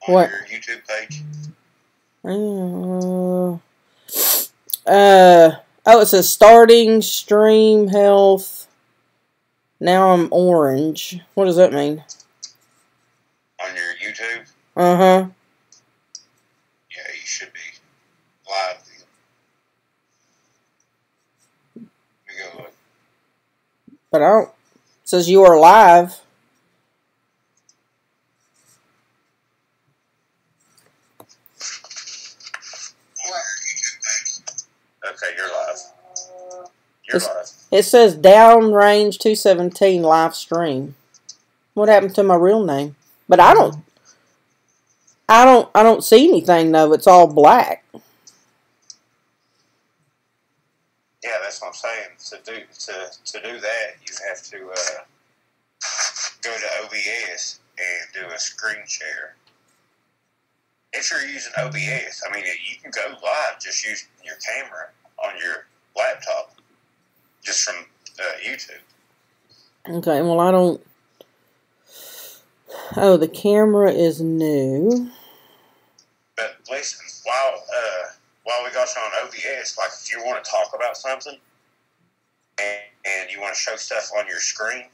on What? your YouTube page? Oh, it says starting stream health. Now I'm orange. What does that mean? On your YouTube? Uh-huh. Yeah, you should be live then. Let me go look. But I don't. It says you are live. Okay, you're live. You're live. It says Downrange 217 live stream. What happened to my real name? But I don't see anything though. It's all black. Yeah, that's what I'm saying. To do that, you have to go to OBS and do a screen share. If you're using OBS, I mean, you can go live just using your camera on your laptop, just from YouTube. Okay, well I don't. Oh, the camera is new. But listen, while we got you on OBS, like if you want to talk about something and you want to show stuff on your screen,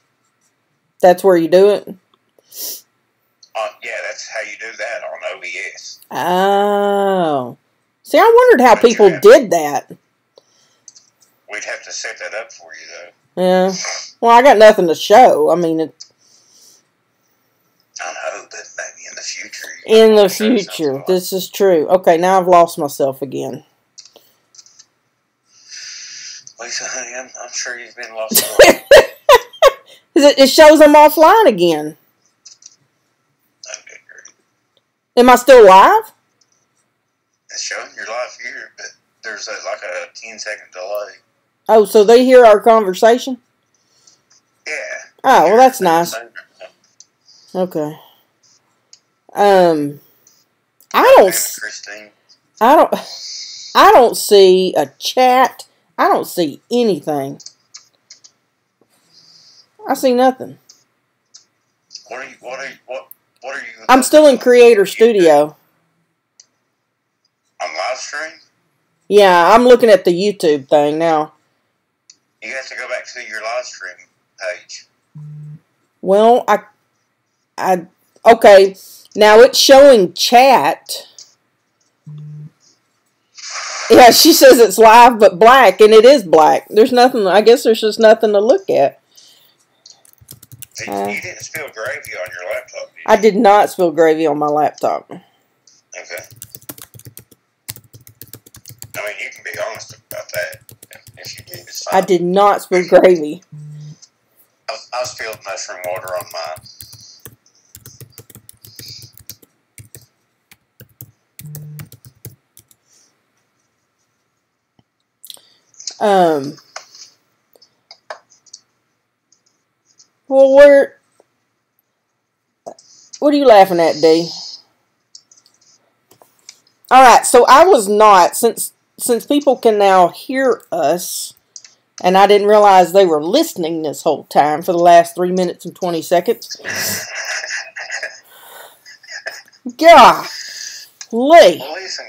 That's where you do it? yeah, that's how you do that on OBS. Oh. See, I wondered how But people did that. We'd have to set that up for you, though. Yeah. Well, I got nothing to show. I mean, I know, but maybe in the future. in the future. This is true. Okay, now I've lost myself again. Lisa, honey, I'm sure you've been lost. It shows I'm offline again. Okay, great. Am I still live? It's showing you're live here, but there's like a 10-second delay. Oh, so they hear our conversation? Yeah. Oh, well, that's nice. Okay. I don't see a chat. I don't see anything. I see nothing. What are you? I'm still in Creator Studio. On live stream? Yeah, I'm looking at the YouTube thing now. You have to go back to your live stream page. Well, okay. Now it's showing chat. Yeah, she says it's live but black, and it is black. There's nothing, I guess there's just nothing to look at. You didn't spill gravy on your laptop, did you? I did not spill gravy on my laptop. Okay. I mean, you can be honest about that. If you did, it's fine. I did not spill gravy. I spilled mushroom water on mine. Well, what are you laughing at, D? Alright, so I was not, since people can now hear us, and I didn't realize they were listening this whole time for the last 3 minutes and 20 seconds. Golly. Well, listen,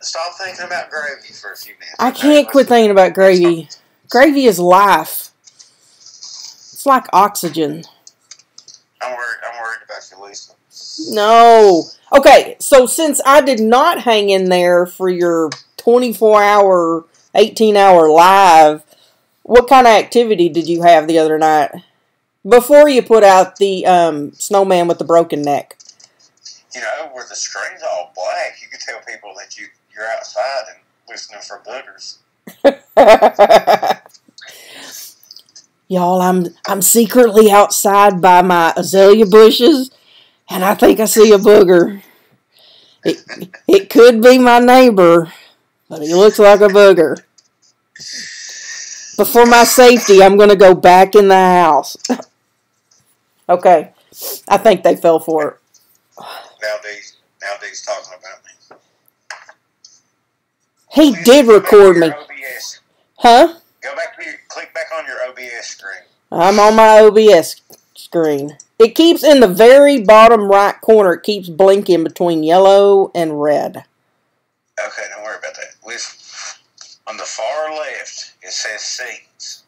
stop thinking about gravy for a few minutes. I can't quit thinking about gravy. Gravy is life. It's like oxygen. I'm worried about you, Lisa. No. Okay, so since I did not hang in there for your 24-hour, 18-hour live, what kind of activity did you have the other night? Before you put out the snowman with the broken neck. You know, where the screen's all black, you could tell people that you're outside and listening for boogers. Y'all, I'm secretly outside by my azalea bushes, and I think I see a booger. It could be my neighbor, but he looks like a booger. But for my safety, I'm going to go back in the house. Okay, I think they fell for it. Now D's talking about me. He did record me. OBS. Huh? Click back on your OBS screen. I'm on my OBS screen. It keeps in the very bottom right corner. It keeps blinking between yellow and red. Okay, don't worry about that. On the far left, it says scenes.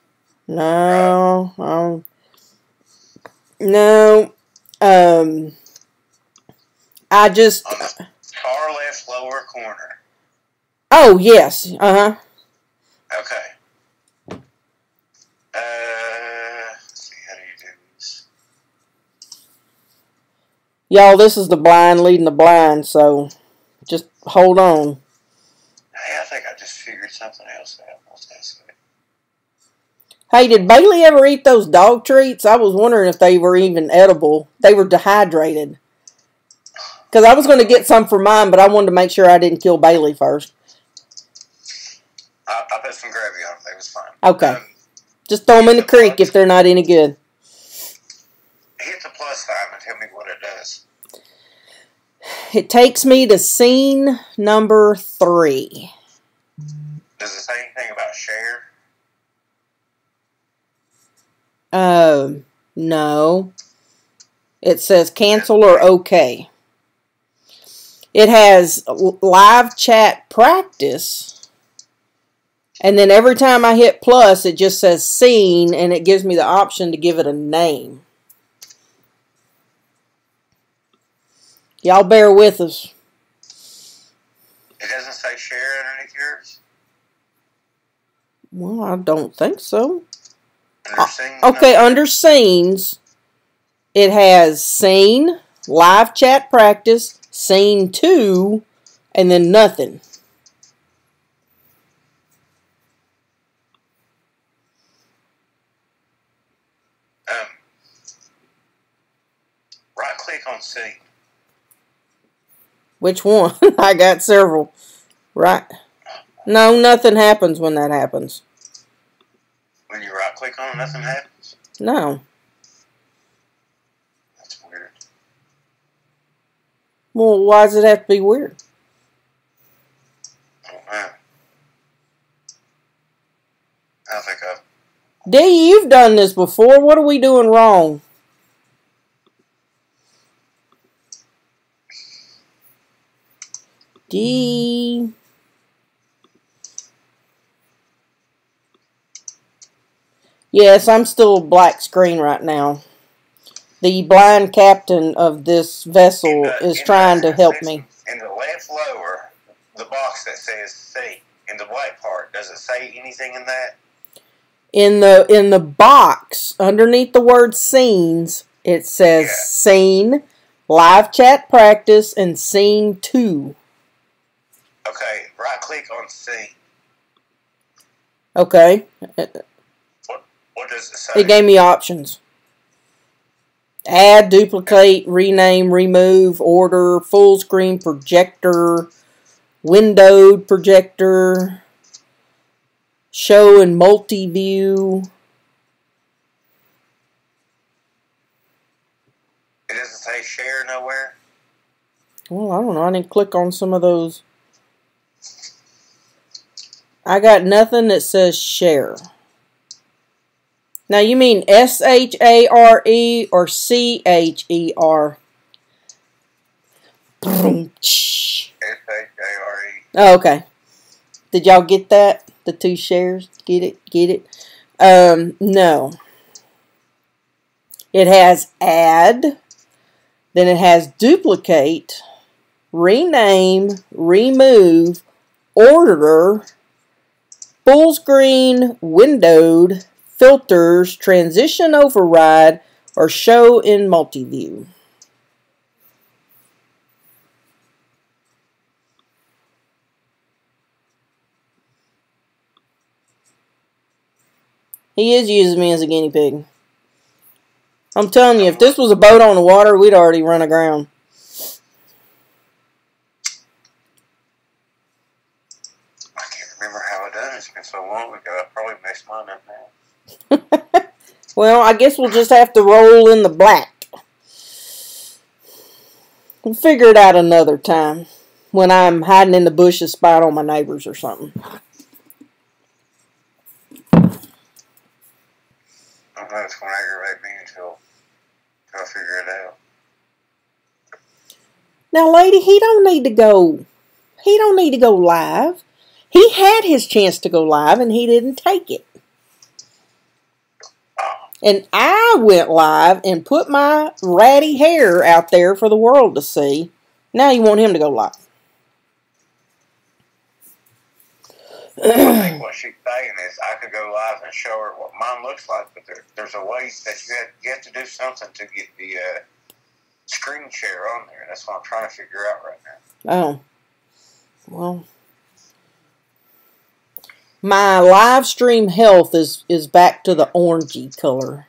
No. No. I just... On the far left lower corner. Oh, yes. Uh-huh. Okay. Let's see, how do you do this? Y'all, this is the blind leading the blind, so just hold on. Hey, I think I just figured something else out. What's that say? Hey, did Bailey ever eat those dog treats? I was wondering if they were even edible. They were dehydrated. Because I was going to get some for mine, but I wanted to make sure I didn't kill Bailey first. I put some gravy on them. They was fine. Okay. Just throw them in the creek if they're not any good. Hit the plus sign and tell me what it does. It takes me to scene number 3. Does it say anything about share? No. It says cancel or okay. It has live chat practice. And then every time I hit plus, it just says scene, and it gives me the option to give it a name. Y'all bear with us. It doesn't say share underneath yours? Well, I don't think so. Under scenes? Okay, under scenes, it has scene, live chat practice, scene 2, and then nothing. Right click on scene. Which one? I got several. Right. No, nothing happens when that happens. When you right click on it, nothing happens? No. That's weird. Well, why does it have to be weird? I don't know. I think I've... Dee, you've done this before. What are we doing wrong? Dee. Yes, I'm still black screen right now. The blind captain of this vessel is trying to help me. In the left lower, the box that says C, in the white part, does it say anything in that? In the box underneath the word scenes, it says scene, live chat practice, and scene 2. Okay, right click on scene. Okay. What does it say? It gave me options. Add, duplicate, rename, remove, order, full screen projector, windowed projector, show in multi-view. It doesn't say share nowhere? Well, I don't know. I didn't click on some of those. I got nothing that says share. Now, you mean S-H-A-R-E or C-H-E-R? S-H-A-R-E. Oh, okay. Did y'all get that? The 2 shares? Get it? Get it? No. It has add. Then it has duplicate, rename, remove, order, full screen, windowed, filters, transition override, or show in multi-view. He is using me as a guinea pig. I'm telling you, if this was a boat on the water, we'd already run aground. I can't remember how I done it. It's been so long ago. I probably messed mine up now. Well, I guess we'll just have to roll in the black. We'll figure it out another time. When I'm hiding in the bushes spying on my neighbors or something. I don't know, it's going to aggravate me until Go figure it out. Now, lady, he don't need to go. He don't need to go live. He had his chance to go live, and he didn't take it. And I went live and put my ratty hair out there for the world to see. Now you want him to go live. I think what she's saying is I could go live and show her what mine looks like, but there's a way that you have to do something to get the screen share on there. That's what I'm trying to figure out right now. Oh. Well. My live stream health is back to the orangey color.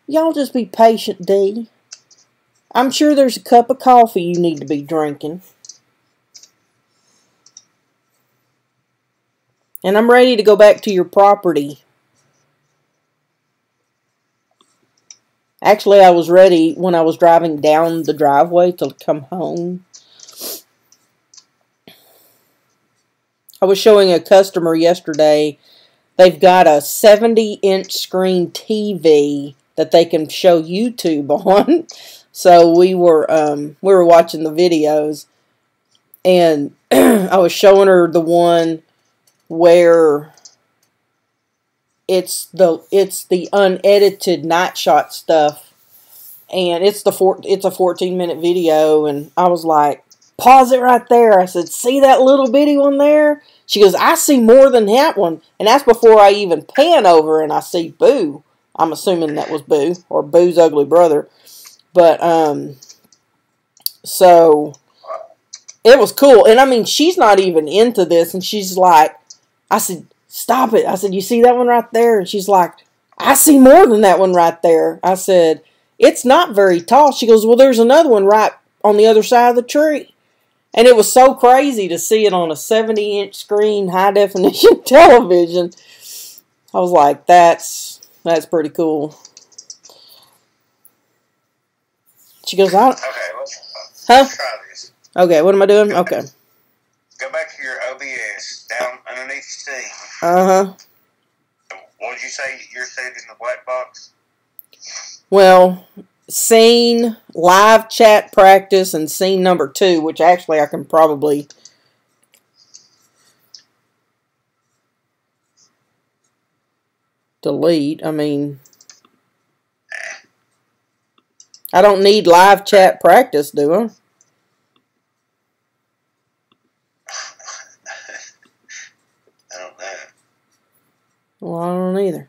Y'all just be patient, D. I'm sure there's a cup of coffee you need to be drinking. And I'm ready to go back to your property. Actually, I was ready when I was driving down the driveway to come home. I was showing a customer yesterday, they've got a 70-inch screen TV that they can show YouTube on. So we were watching the videos, and I was showing her the one where it's the unedited night shot stuff, and it's a 14-minute video, and I was like, pause it right there. I said, see that little bitty one there? She goes, I see more than that one, and that's before I even pan over and I see Boo. I'm assuming that was Boo, or Boo's ugly brother. But so it was cool, and I mean, she's not even into this, and she's like, I said, stop it. I said, you see that one right there? And she's like, I see more than that one right there. I said, it's not very tall. She goes, well, there's another one right on the other side of the tree. And it was so crazy to see it on a 70-inch screen, high-definition television. I was like, that's pretty cool. She goes, let's try this. Okay, what am I doing? Okay. Go back to your OBS, down underneath Steam. Uh-huh. What did you say you're saved in the black box? Well, scene, live chat practice, and scene number 2, which actually I can probably delete. I mean, I don't need live chat practice, do I? I don't know. Well, I don't either.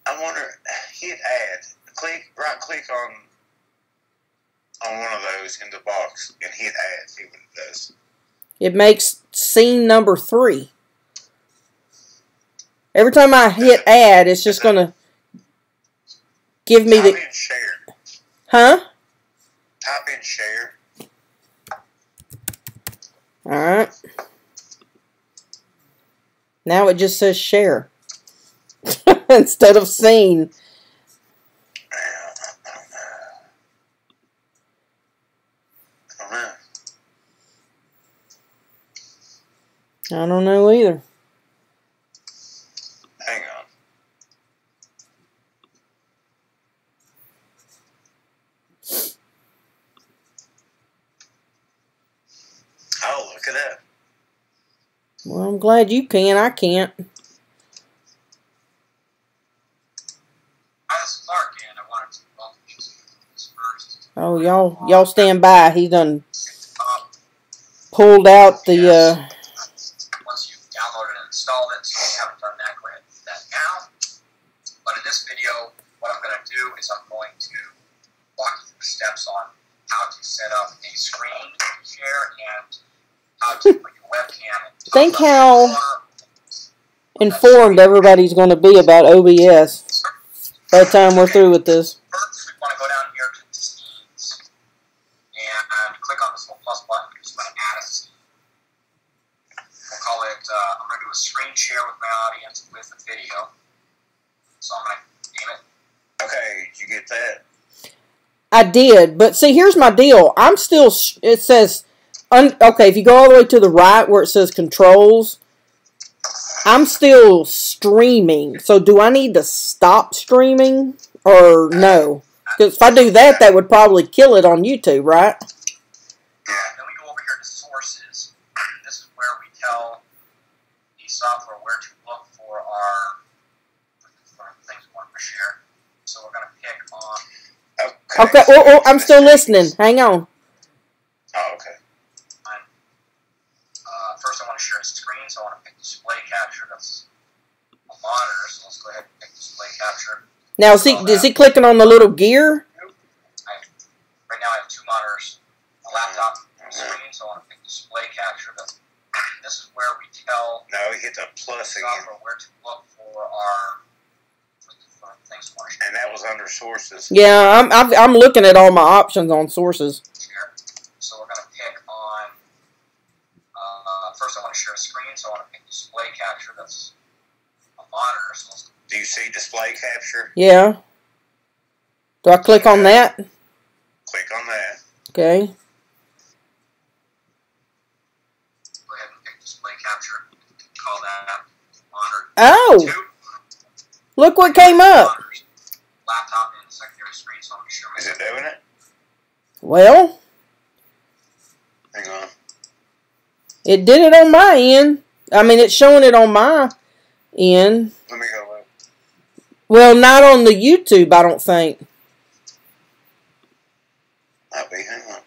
I wonder, hit add. Right click on one of those in the box and hit add. See what it does. It makes scene number 3. Every time I hit add, it's just gonna give me Type in share. Huh? Type in share. Alright. Now it just says share. Instead of scene. I don't know either. Hang on. I'll look it up. Well, I'm glad you can. I can't. Oh, y'all stand by. He done pulled out the once you've downloaded and installed it, so we haven't done that, go ahead and do that now. But in this video, what I'm going to do is I'm going to walk you through steps on how to set up a screen share and how to put your webcam in. Think how informed everybody's going to be about OBS by the time we're through with this. First, we want to go down here to scenes and click on this little plus button. We're just going to add a scene. We'll call it, I'm going to do a screen share with my audience with a video. So I'm going to name it. Okay, did you get that? I did, but see, here's my deal. I'm still, it says, okay, if you go all the way to the right where it says controls, I'm still streaming. So do I need to stop streaming or no? Because if I do that, that would probably kill it on YouTube, right? Yeah, then we go over here to sources. This is where we tell the software where to look for things we want to share. So we're going to pick on... Okay, I'm still listening. Hang on. Oh, okay. First, I want to share a screen, so I want to pick display capture. That's a monitor, so let's go ahead and pick display capture. Now, is he clicking on the little gear? Right now, I have two monitors, a laptop, and a screen, so I want to pick display capture. This is where we tell no, he hit the plus again. Where to look for things. And that was under sources. Yeah, I'm looking at all my options on sources. So we're going to pick on. First, I want to share a screen, so I want to pick display capture. That's a monitor. So do you see display capture? Yeah. Do I click on that? Click on that. Okay. Go ahead and pick display capture. Call that monitor. Oh! 2. Look what came up. Laptop and secondary screen, so I'm sure. Is it doing it? Well, hang on. It did it on my end. I mean, it's showing it on my end. Let me go look. Well, not on the YouTube, I don't think. Might be. Hang on.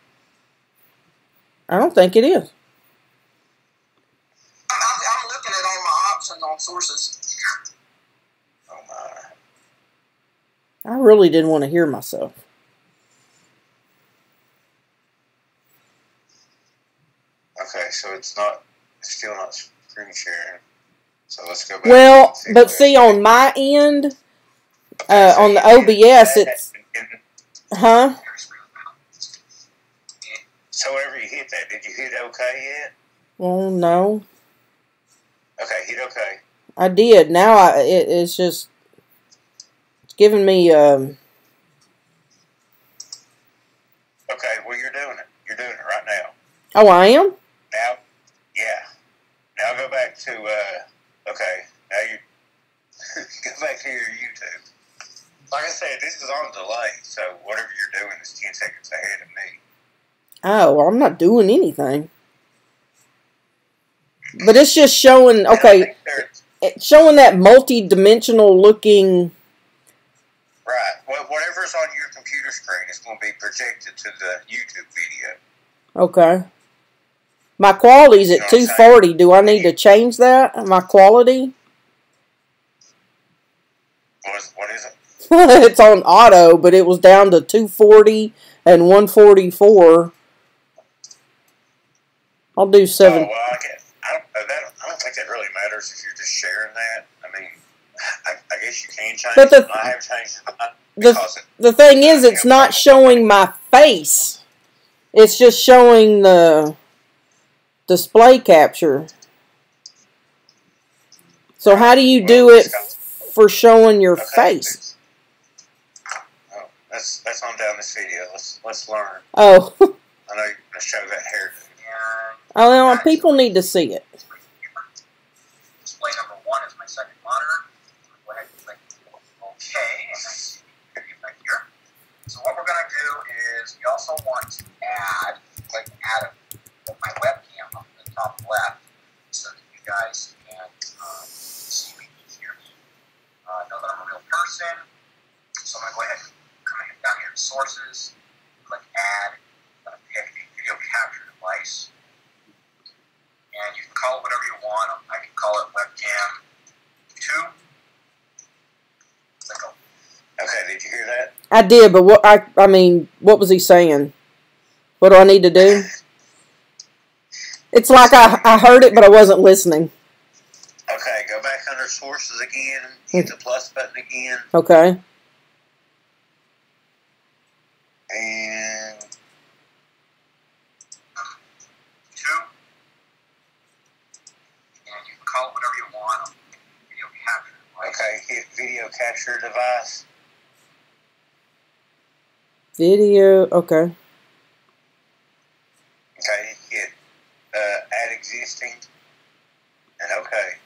I don't think it is. I'm looking at all my options on sources. Oh my. I really didn't want to hear myself. Okay, so it's still not screen sharing. So let's go back. Well, but see, on my end, on the OBS, it's... Huh? So whenever you hit that, did you hit OK yet? Well, no. Okay, hit OK. I did. Now it's just... It's giving me... Okay, well, you're doing it. You're doing it right now. Oh, I am? Now, yeah. Now go back to, okay, now you go back to your YouTube. Like I said, this is on delay, so whatever you're doing is 10 seconds ahead of me. Oh, well, I'm not doing anything. But it's just showing, okay, it's showing that multi-dimensional looking... Right. Well, whatever's on your computer screen is going to be projected to the YouTube video. Okay. My quality's at 240. Do I need to change that? My quality? What is it? It's on auto, but it was down to 240 and 144. I'll do 7. Oh, well, I don't think that really matters if you're just sharing that. I mean, I guess you can change but it. I have changed it. The thing is, it's not showing my face. It's just showing the display capture. So how do you do it for showing your face? Oh, that's on down this video. Let's learn. Oh. I know you're going to show that hair. Oh, well, people need to see it. Display number 1 is my second monitor. Go ahead and click OK, and I see it right here. So what we're going to do is we also want to add, my webcam up in the top left, so that you guys can see me, hear me, know that I'm a real person. So I'm going to go ahead and come down here to sources, click add, I'm going to pick a video capture device. And you can call it whatever you want. I can call it webcam 2. Okay, did you hear that? I did, but what was he saying? What do I need to do? It's like I heard it, but I wasn't listening. Okay, go back under sources again, hit the plus button again. Okay. And 2. And you can call it whatever you want. Video capture device. Okay, hit video capture device. Video. Okay. Okay, hit add existing, and okay.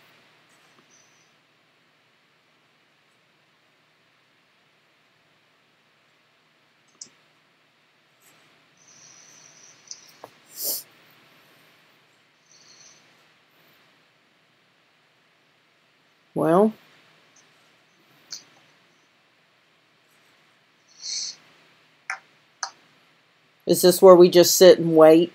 Well. Is this where we just sit and wait?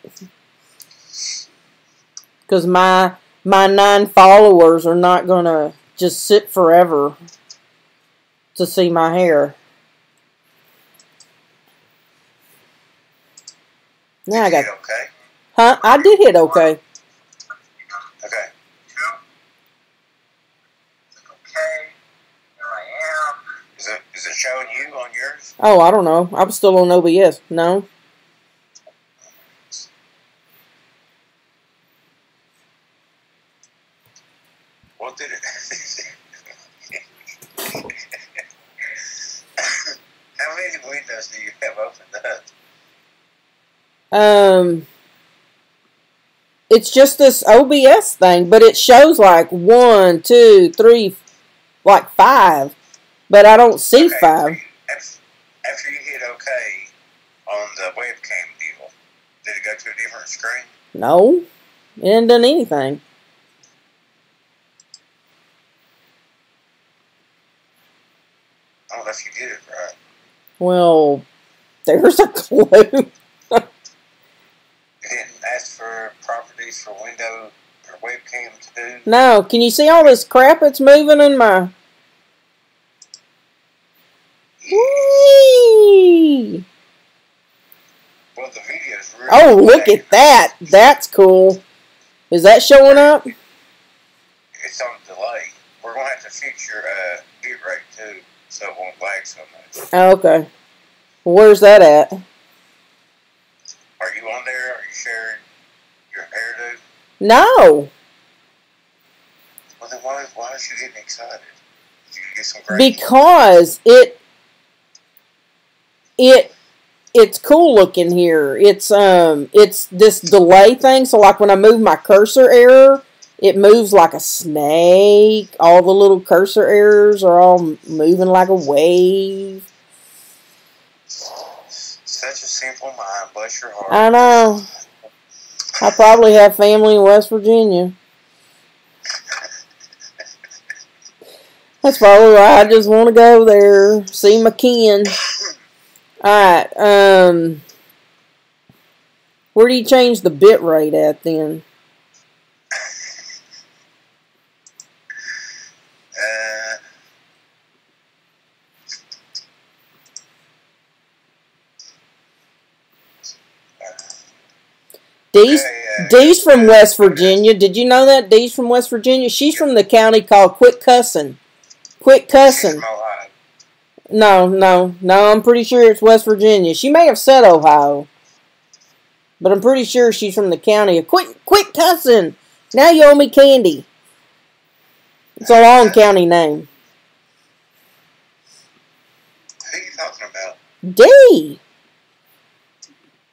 Because my 9 followers are not going to just sit forever to see my hair. Now I got... Okay. Huh? I did hit okay. Okay. Okay. Here I am. Is it showing you on yours? Oh, I don't know. I'm still on OBS. No? What did it? How many windows do you have opened up? It's just this OBS thing, but it shows like 1, 2, 3, like 5, but I don't see 5. After you hit OK on the webcam deal, did it go to a different screen? No, it didn't done anything. I don't know if you did it right. Well, there's a clue. It didn't ask for properties for window or webcam too? No, can you see all this crap that's moving in my... Whee! Well, the video's really Oh, look at that. That's cool. Is that showing up? It's on delay. We're going to have to fix your bit rate too, so it won't lag so much. Oh, okay. Where's that at? Are you on there? Are you sharing your hairdo? No. Well, then why is you getting excited? Did you get some great... Because it's cool looking here. It's this delay thing, so like when I move my cursor error, it moves like a snake. All the little cursor errors are all moving like a wave. Such a simple mind, bless your heart. I know. I probably have family in West Virginia. That's probably why I just want to go there, see my kin. Alright, where do you change the bit rate at then? Dee's from West Virginia. Did you know that? Dee's from West Virginia. She's from the county called Quit Cussin'. Quit Cussin'. No, I'm pretty sure it's West Virginia. She may have said Ohio. But I'm pretty sure she's from the county of Quit Cussin'. Now you owe me candy. It's a long county name. Who are you talking about? Dee.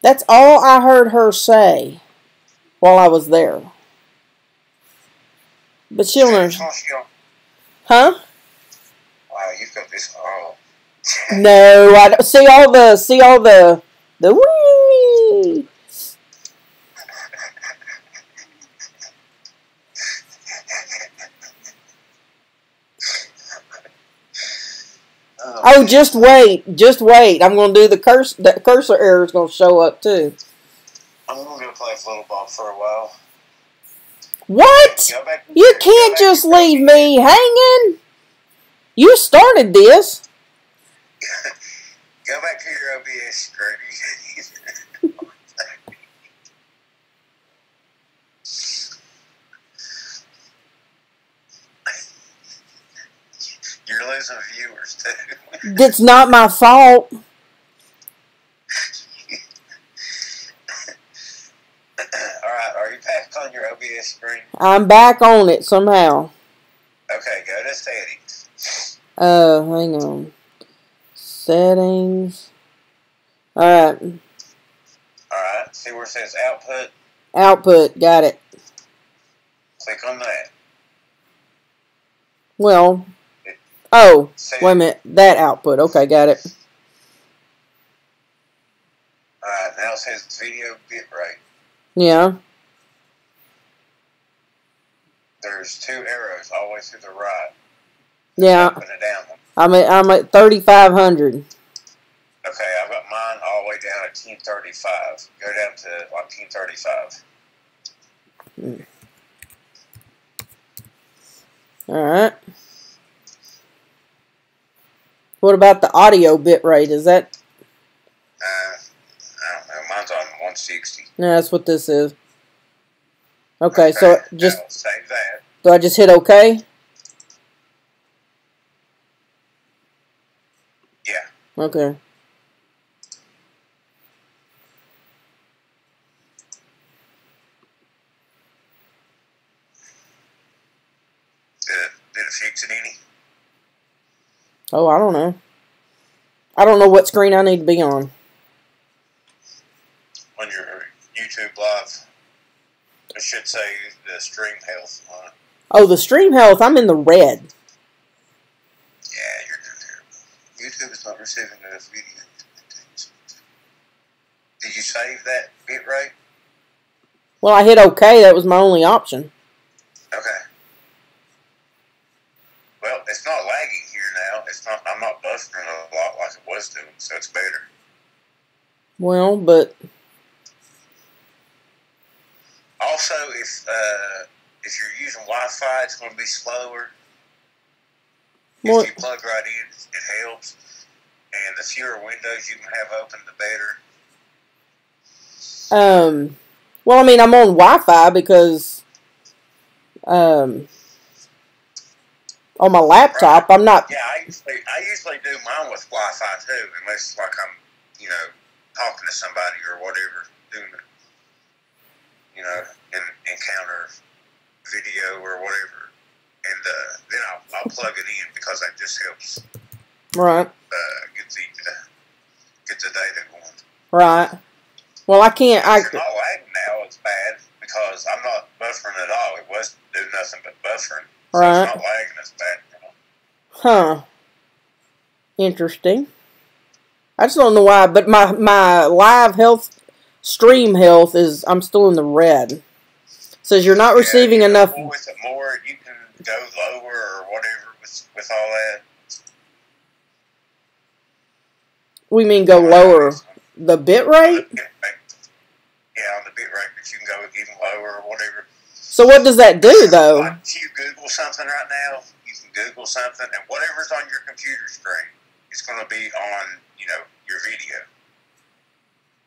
That's all I heard her say while I was there. But she'll learn. Huh? Wow, you've got this all. No, I don't see all the wee. Oh, just wait. I'm going to do the cursor error is going to show up too. I'm going to play Flutterball for a while. What? You can't just leave me hanging. You started this. Go back to your OBS screen. You're losing viewers too. That's not my fault. Alright, are you back on your OBS screen? I'm back on it somehow. Okay, go to settings. Hang on. Settings. Alright. Alright, see where it says output? Output, got it. Click on that. Well, oh, wait a minute. That output. Okay, got it. Alright, now it says video bitrate. Yeah. There's 2 arrows all the way to the right. Yeah. Up and a down one. I'm at 3,500. Okay, I've got mine all the way down at 1035. Go down to like 1035. Alright. What about the audio bit rate? Is that? I don't know. Mine's on 160. No, that's what this is. Okay, so just save that. do I just hit OK? Yeah. Okay. Did it fix it any? Oh, I don't know. I don't know what screen I need to be on. On your YouTube live, it should say the stream health on it. Oh, the stream health, I'm in the red. Yeah, you're doing terrible. YouTube is not receiving enough video. Did you save that bitrate? Well, I hit OK. That was my only option. Okay. Well, it's not lagging here now. It's not. I'm not buffering a lot like it was doing, so it's better. Well, but also, if you're using Wi-Fi, it's going to be slower. Well, if you plug right in, it helps. And the fewer windows you can have open, the better. well, I mean, I'm on Wi-Fi because on my laptop, right. I'm not. Yeah, I usually do mine with Wi-Fi too, unless like I'm talking to somebody or whatever, doing encounter video or whatever, and then I'll plug it in because that just helps. Right. Get the data going. Right. Well, I can't. If you're not lagging now, it's bad because I'm not buffering at all. It was doing nothing but buffering. So right. It's not lagging as bad now. Huh. Interesting. I just don't know why, but my live health, stream health is, I'm still in the red. It says you're not receiving enough. With it more, you can go lower or whatever with all that. We mean go lower the bit rate? Yeah, on the bit rate, but you can go even lower or whatever. So what does that do, though? Like if you Google something right now, you can Google something, and whatever's on your computer screen, it's going to be on, your video.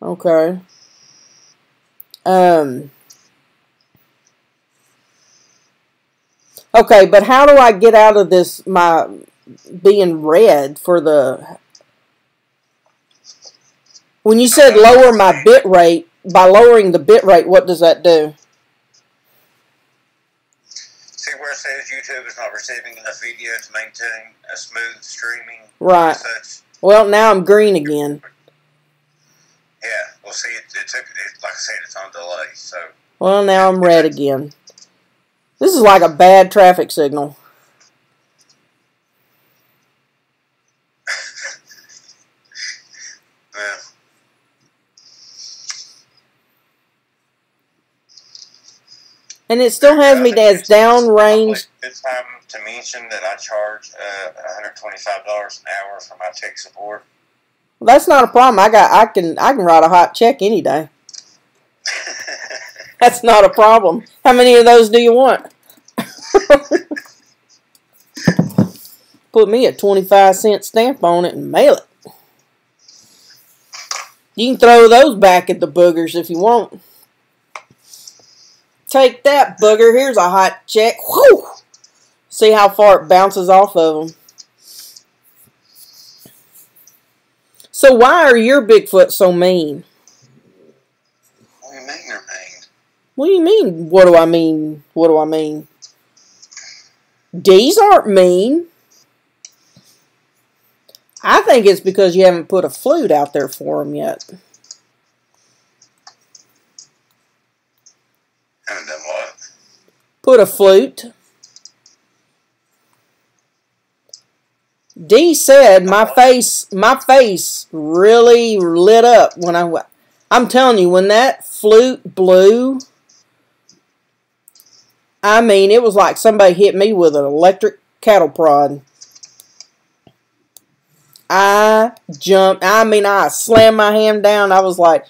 Okay. Okay, but how do I get out of this, my being red for the... When you said lower my bit rate, by lowering the bit rate, what does that do? See where it says YouTube is not receiving enough video to maintain a smooth streaming? Right. Such? Well, now I'm green again. Yeah, well, see, it took, like I said, it's on delay, so... Well, now I'm red again. This is like a bad traffic signal. Yeah. And it still has me as downrange. It's time to mention that I charge $125 an hour for my tech support. Well, that's not a problem. I can write a hot check any day. That's not a problem. How many of those do you want? Put me a 25-cent stamp on it and mail it. You can throw those back at the boogers if you want. Take that, booger. Here's a hot check. Whew! See how far it bounces off of them. So why are your Bigfoot so mean? What do you mean they're mean? What do you mean? What do I mean? What do I mean? These aren't mean. I think it's because you haven't put a flute out there for them yet. Haven't done what? Put a flute. Dee said my face really lit up when I'm telling you, when that flute blew, I mean, it was like somebody hit me with an electric cattle prod. I jumped. I mean, I slammed my hand down. I was like,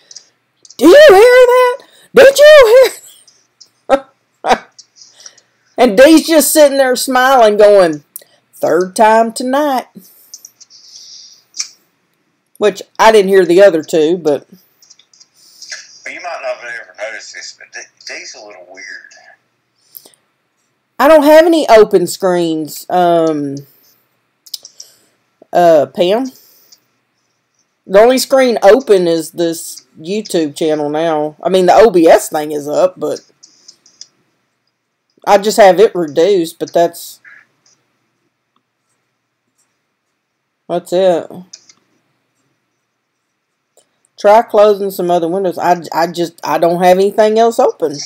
"Do you hear that? Did you hear?" And Dee's just sitting there smiling, going, "Third time tonight." Which I didn't hear the other two, but. Well, you might not have ever noticed this, but Dee's a little weird. I don't have any open screens, Pam. The only screen open is this YouTube channel now. I mean, the OBS thing is up, but I just have it reduced, but that's it. Try closing some other windows. I don't have anything else open.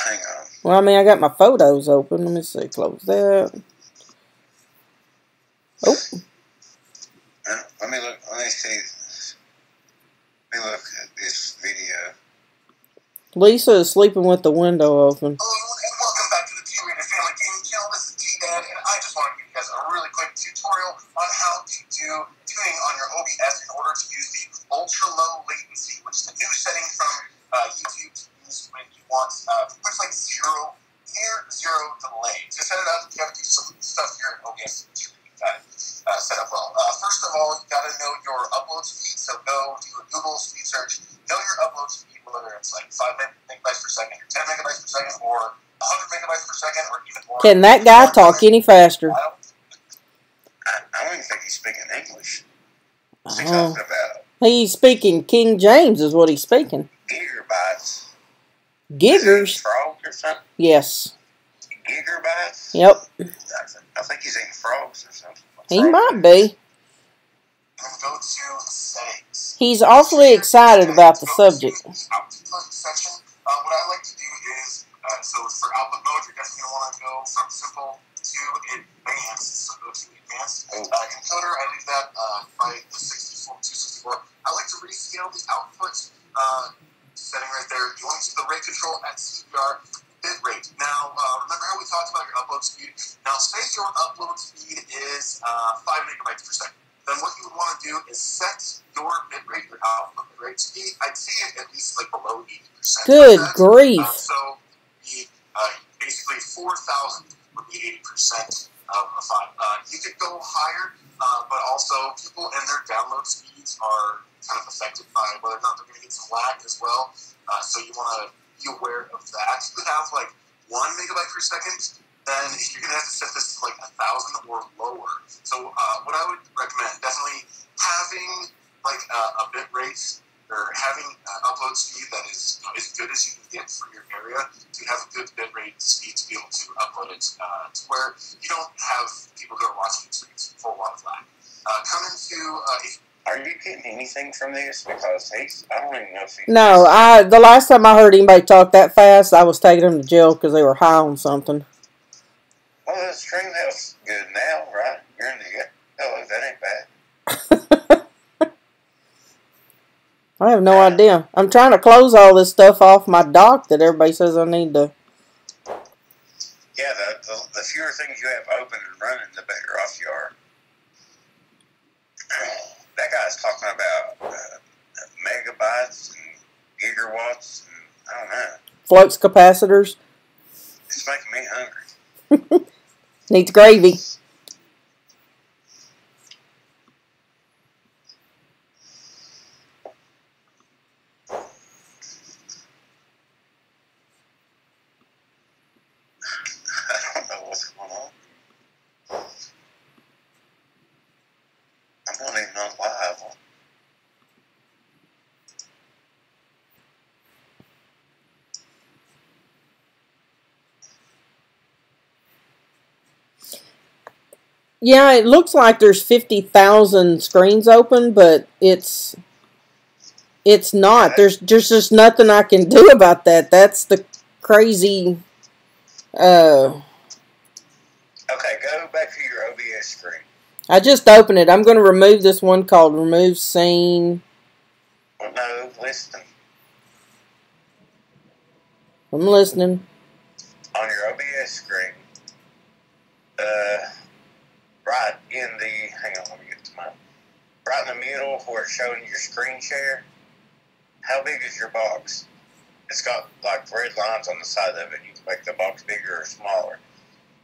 Hang on. Well, I mean, I got my photos open. Let me see. Close that. Oh. Let me look. Let me see. Let me look at this video. Lisa is sleeping with the window open. Hello, and welcome back to the G-Rated Family Gaming Channel. This is G-Dad, and I just want to give you guys a really quick tutorial on how to do tuning on your OBS in order to use the ultra-low latency, which is a new setting from YouTube to use when you want pretty much like near zero delay. To set it up, you have to do some stuff here in OBS to make that set up well. First of all, you got to know your upload speed, so go do a Google speed search. Know your upload speed, whether it's like 5 megabytes per second, or 10 megabytes per second, or 100 megabytes per second, or even more. Can that guy talk any faster? I don't even think he's speaking English. What's he Oh. talking about? He's speaking King James is what he's speaking. Gigabytes. Giggers? Frogs or something? Yes. Gigabytes? Yep. I think he's eating frogs or something. He might be. Go to settings. He's awfully excited about the subject. Output section. What I like to do is, so for output mode, you're definitely going to want to go from simple to advanced. So go to advanced. Encoder, I leave that by the 264. I like to rescale the output setting right there. You want to keep the rate control at CBR bit rate. Now, remember how we talked about your upload speed? Now, say your upload speed is 5 megabytes per second. Then what you would want to do is set your bit rate, your output bit rate to be, I'd say at least like below 80%. Good grief. So basically 4,000 would be 80% of a file. You could go higher, but also people and their download speeds are kind of affected by whether or not they're going to get some lag as well. So you want to be aware of that. If you have like 1 megabyte per second, then you're going to have to set this to like 1,000 or lower. So what I would recommend, definitely having like a bit rate or having upload speed that is as good as you can get for your area to have a good bit rate speed to be able to upload it to where you don't have people who are watching it for a lot of lag. Come into Are you getting anything from this? Because I don't even know if he... No, the last time I heard anybody talk that fast, I was taking them to jail because they were high on something. Well, the string that's good now, right? You're in the... Oh, that ain't bad. I have no idea. I'm trying to close all this stuff off my dock that everybody says I need to. Yeah, the fewer things you have open and running, the better off you are. That guy's talking about megabytes and gigawatts and I don't know. Flux capacitors. It's making me hungry. Needs gravy. I don't know what's going on. I'm not even on live. Yeah, it looks like there's 50,000 screens open, but it's not. There's just nothing I can do about that. That's the crazy. Okay, go back to your OBS screen. I just opened it. I'm going to remove this one called Remove Scene. Well, no, listen. I'm listening. On your OBS screen, right in the, hang on, let me get to mine. Right in the middle where it's showing your screen share, how big is your box? It's got like red lines on the side of it. You can make the box bigger or smaller.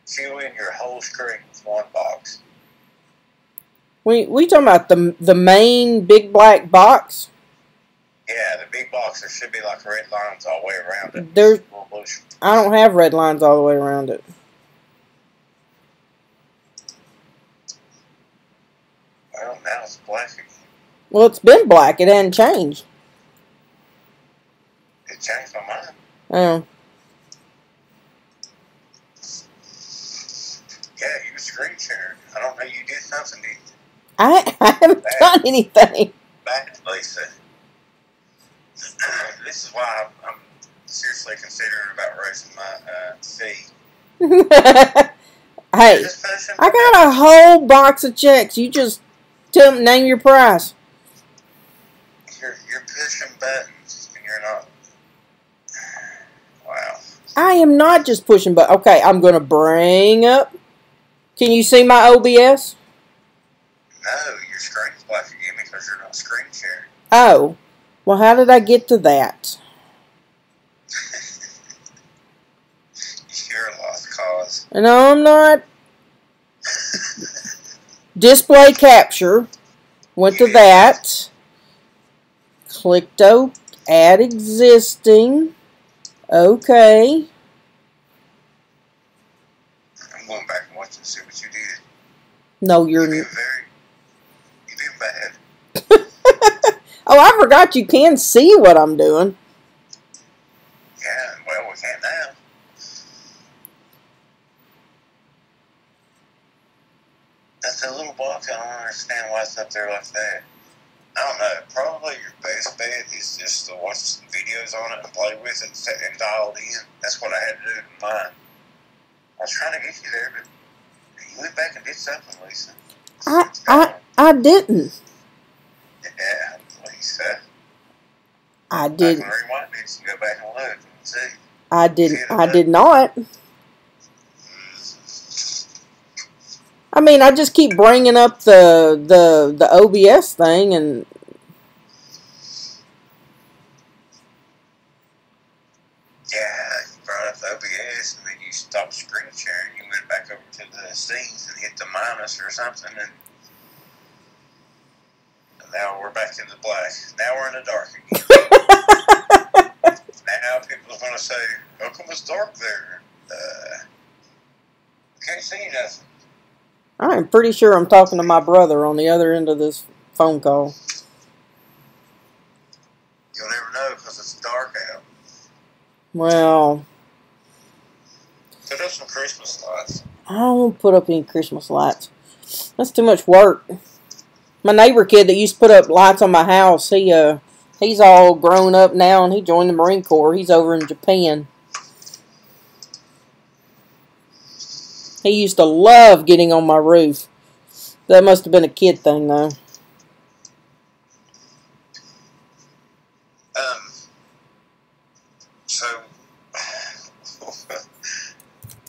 Fill in your whole screen with one box. We talking about the main big black box? Yeah, the big box, there should be like red lines all the way around it. There's, I don't have red lines all the way around it. Well, now it's black again. Well, it's been black. It hadn't changed. It changed my mind. Oh. Yeah, you were screen sharing. I don't know, you did something, did you? I haven't done anything. Bad, Lisa. This is why I'm seriously considering about raising my fee. Hey, I got a whole box of checks. You just name your price. You're pushing buttons and you're not. Wow. I am not just pushing buttons. Okay, I'm going to bring up. Can you see my OBS? No, your screen's black again because you're not screen sharing. Oh. Well, how did I get to that? You're a lost cause. No, I'm not. Display capture. Went to that. Clicked add existing. Okay. I'm going back and watching to see what you did. No, you're You did bad. Oh, I forgot you can see what I'm doing. Yeah, well, we can now. That's a little box. I don't understand why it's up there like that. I don't know. Probably your best bet is just to watch some videos on it and play with it and dial it in. That's what I had to do in mine. I was trying to get you there, but you went back and did something, Lisa. I didn't. Yeah, Lisa. I didn't. I can rewind this and go back and look and see. I didn't. I did not. I mean, I just keep bringing up the OBS thing and. Yeah, you brought up the OBS and then you stopped screen sharing. You went back over to the scenes and hit the minus or something, and now we're back in the black. Now we're in the dark again. Now people are going to say, how come it's dark there? Can't see nothing. I'm pretty sure I'm talking to my brother on the other end of this phone call. You'll never know because it's dark out. Well, Put up some Christmas lights. I don't put up any Christmas lights. That's too much work. My neighbor kid that used to put up lights on my house, he's all grown up now and he joined the Marine Corps. He's over in Japan. He used to love getting on my roof. That must have been a kid thing, though. So,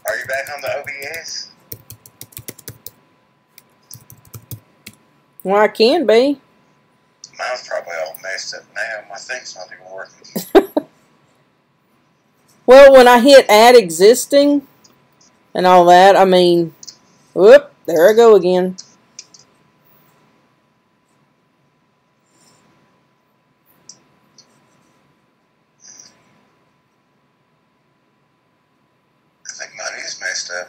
are you back on the OBS? Well, I can be. Mine's probably all messed up now. My thing's not even working. Well, when I hit add existing and all that, I mean, whoop, there I go again. I think mine is messed up.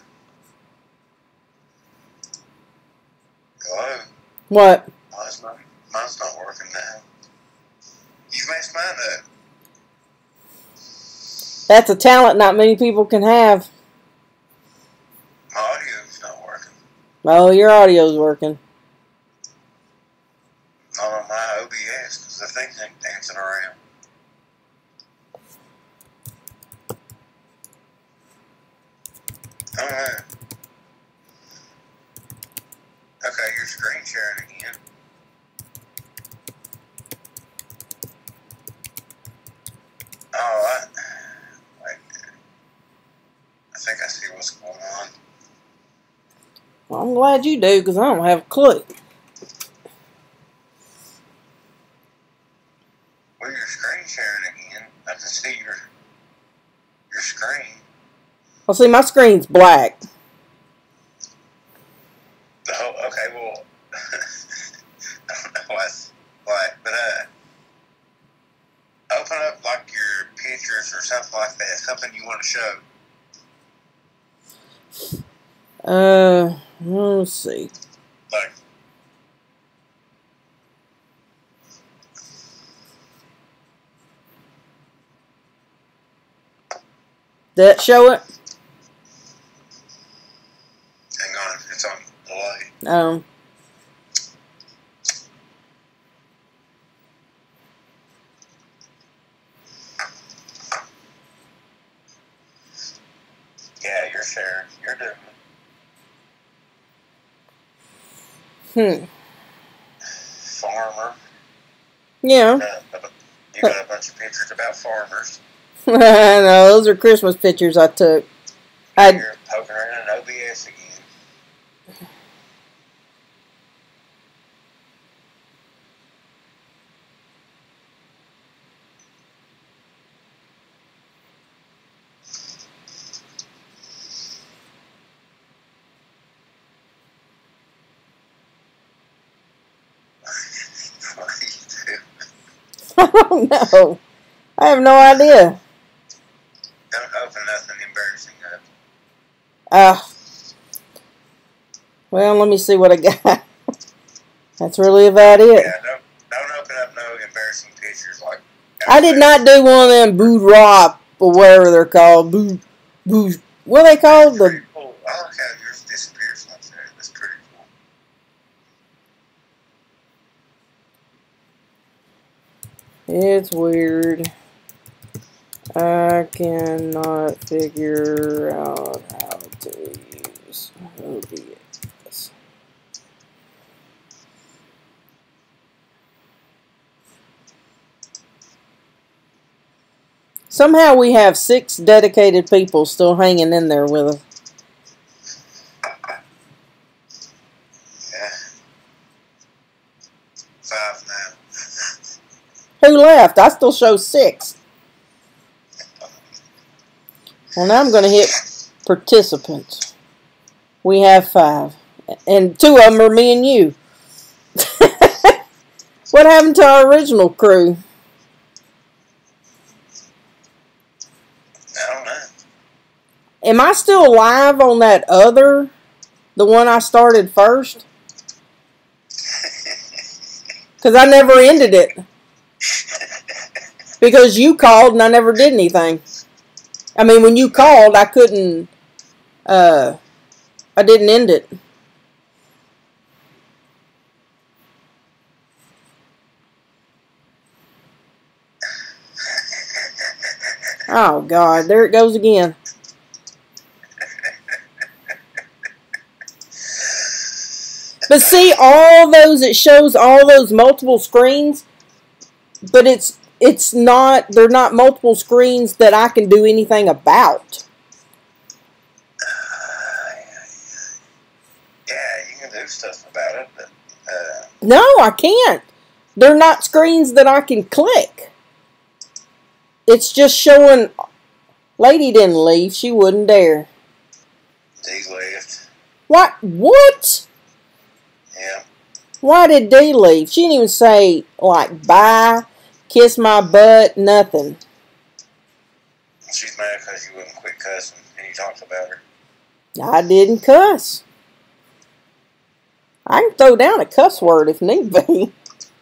Hello? What? Mine's not working now. You've messed mine up. That's a talent not many people can have. My audio's not working. Oh, your audio's working. Not on my OBS because the thing ain't dancing around. Alright. Okay, you're screen sharing again. Oh, wait. I think I see what's going on. Well, I'm glad you do, because I don't have a clue. Well, you're screen sharing again. I can see your screen. Well, see, my screen's black. Oh, okay, well, I don't know why it's black, but open up like your pictures or something like that, something you want to show. Let's see. Like, That show it? hang on, it's on delay. Yeah, you're sharing. You're doing it. Farmer. Yeah. You got a bunch of pictures about farmers. No, those are Christmas pictures I took. You're poking around in OBS again. What are you doing? I don't know. I have no idea. Don't open nothing embarrassing up. Well, let me see what I got. That's really about it. Yeah, don't open up no embarrassing pictures like. I did not do one of them boudoir or whatever they're called. What are they called? Pretty cool. I like how yours disappears like that. That's pretty cool. It's weird. I cannot figure out how to use OBS. Somehow we have 6 dedicated people still hanging in there with us. Yeah. 5 now. Who left? I still show 6. Well, now I'm going to hit participants. We have 5. And 2 of them are me and you. What happened to our original crew? I don't know. Am I still live on that other? The one I started first? Because I never ended it. Because you called and I never did anything. I mean, when you called, I couldn't, I didn't end it. Oh, God, there it goes again. But see, all those, it shows all those multiple screens, but it's not, they're not multiple screens that I can do anything about. Yeah, you can do stuff about it, but No, I can't. They're not screens that I can click. It's just showing, lady didn't leave, she wouldn't dare. D left. What? Yeah. Why did D leave? She didn't even say, like, bye, kiss my butt, nothing. She's mad because you wouldn't quit cussing and you talked about her. I didn't cuss. I can throw down a cuss word if need be.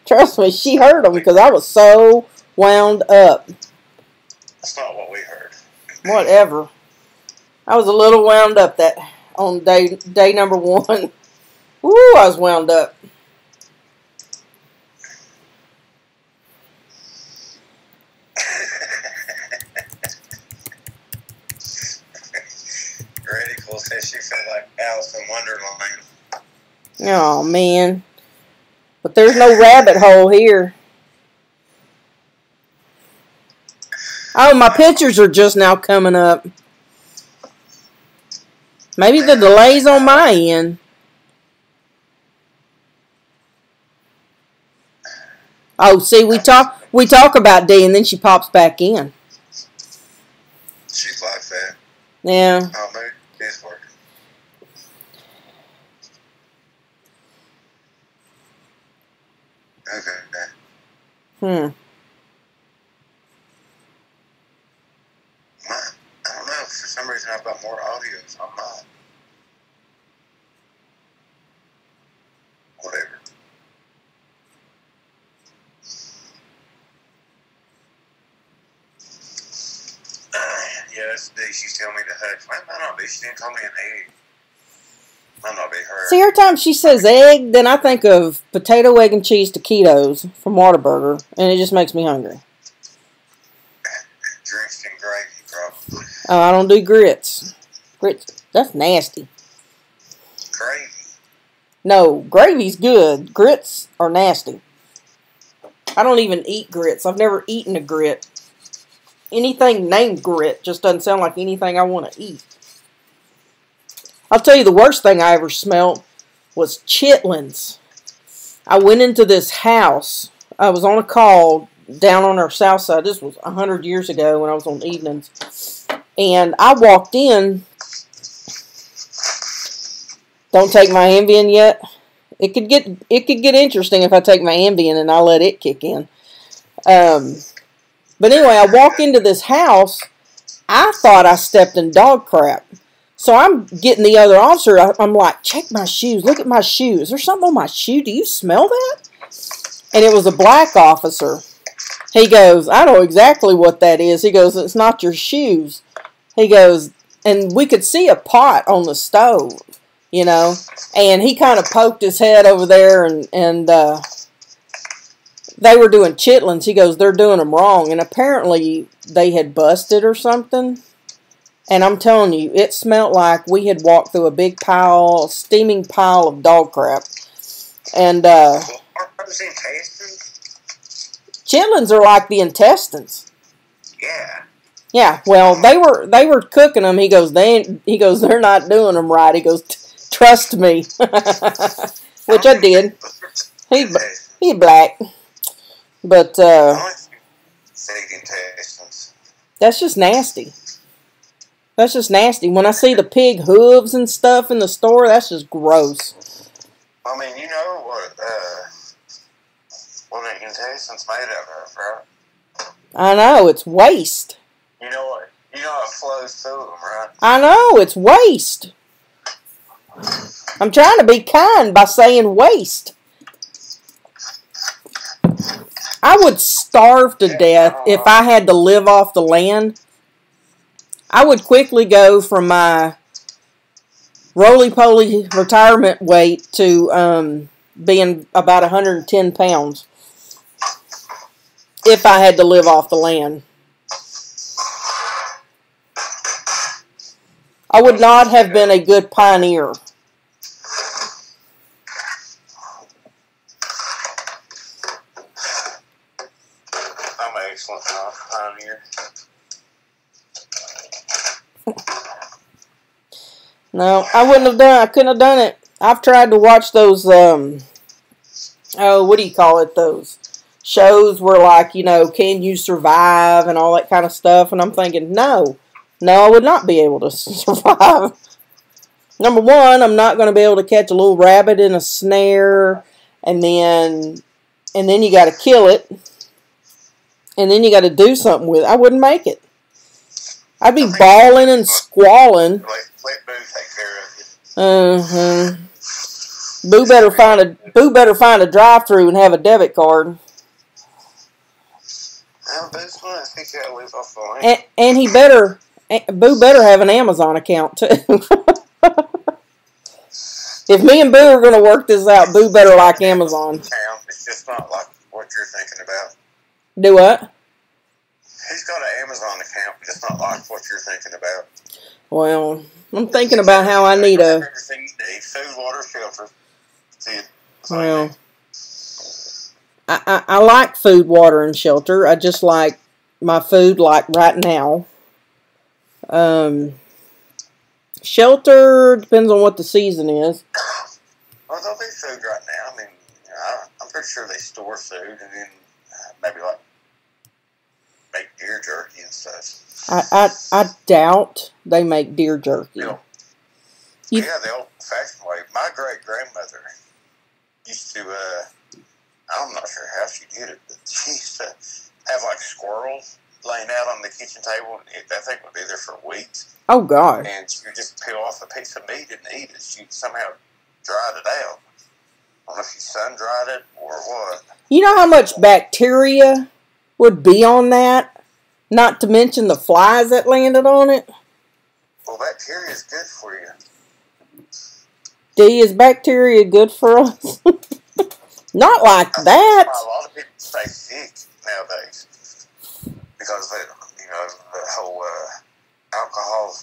Trust me, she heard them because I was so wound up. That's not what we heard. Whatever. I was a little wound up that on day number 1. Ooh, I was wound up. Radical says she felt like Alice in Wonderland. Oh, man. But there's no rabbit hole here. Oh, my pictures are just now coming up. Maybe the delay's on my end. Oh, see, we talk about Dee, and then she pops back in. She's like that. Yeah. Oh, maybe it's working. Okay. Hmm. I don't know. For some reason, I've got more audios on mine. Whatever. Yeah, that's the day she's telling me to hug. Might not be. She didn't call me an egg. Might not be her. See, every time she says egg, then I think of potato, egg, and cheese taquitos from Whataburger, and it just makes me hungry. Drenched in gravy, probably. Oh, I don't do grits. Grits, that's nasty. Gravy. No, gravy's good. Grits are nasty. I don't even eat grits. I've never eaten a grit. Anything named grit just doesn't sound like anything I want to eat. I'll tell you the worst thing I ever smelled was chitlins. I went into this house. I was on a call down on our south side. This was 100 years ago when I was on evenings. And I walked in. Don't take my Ambien yet. It could get interesting if I take my Ambien and I let it kick in. But anyway, I walk into this house. I thought I stepped in dog crap. So I'm getting the other officer. I'm like, check my shoes. Look at my shoes. Is there something on my shoe? Do you smell that? And it was a black officer. He goes, I know exactly what that is. He goes, it's not your shoes. He goes, and we could see a pot on the stove, you know. And he kind of poked his head over there, and they were doing chitlins. He goes, they're doing them wrong. And apparently they had busted or something. And I'm telling you, it smelled like we had walked through a big pile, steaming pile of dog crap. And chitlins are like the intestines. Yeah. Yeah. Well, they were cooking them. He goes, they're not doing them right. He goes, trust me, which I did. He black, but that's just nasty. That's just nasty. When I see the pig hooves and stuff in the store, that's just gross. I mean, you know what an intestine's made of, right? I know, it's waste. You know what? You know it flows through them, right? I know, it's waste. I'm trying to be kind by saying waste. I would starve to death if I had to live off the land. I would quickly go from my roly-poly retirement weight to being about 110 pounds if I had to live off the land. I would not have been a good pioneer. I'm an excellent pioneer. No, I wouldn't have done. I couldn't have done it. I've tried to watch those. What do you call it? Those shows where, like, you know, can you survive and all that kind of stuff. And I'm thinking, no, I would not be able to survive. Number one, I'm not going to be able to catch a little rabbit in a snare, and then you got to kill it, and then you got to do something with it. I wouldn't make it. I'd be bawling and squalling. Let Boo take care of you. Boo better find a drive-through and have a debit card. Boo's one. I think he lives off the land. And Boo better have an Amazon account too. If me and Boo are going to work this out, Boo better like Amazon. It's just not like what you're thinking about. Do what? He's got an Amazon account, but it's not like what you're thinking about. Well, I'm thinking about how I need a... Everything you need. Food, water, shelter. See, well, I like food, water, and shelter. I just like my food like right now. Shelter depends on what the season is. Well, there'll be food right now. I mean, I'm pretty sure they store food and then maybe like make deer jerky and stuff. I doubt they make deer jerky. Yeah, the old-fashioned way. My great-grandmother used to, I'm not sure how she did it, but she used to have like squirrels laying out on the kitchen table. That thing would be there for weeks. Oh, God. And she would just peel off a piece of meat and eat it. She somehow dried it out. I don't know if she sun-dried it or what. You know how much bacteria would be on that? Not to mention the flies that landed on it. Well, bacteria is good for you. D, is bacteria good for us? Not like that. A lot of people stay sick nowadays because they, the whole alcohol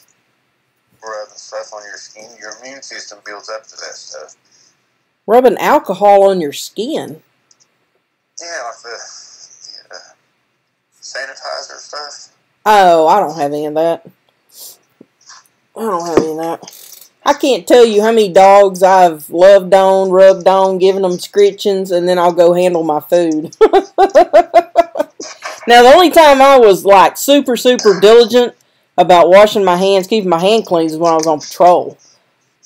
rubbing stuff on your skin. Your immune system builds up to that stuff. Rubbing alcohol on your skin? Yeah, like the sanitizer stuff. Oh, I don't have any of that. I don't have any of that. I can't tell you how many dogs I've loved on, rubbed on, given them scritchings, and then I'll go handle my food. Now, the only time I was like super, super diligent about washing my hands, keeping my hand clean, is when I was on patrol.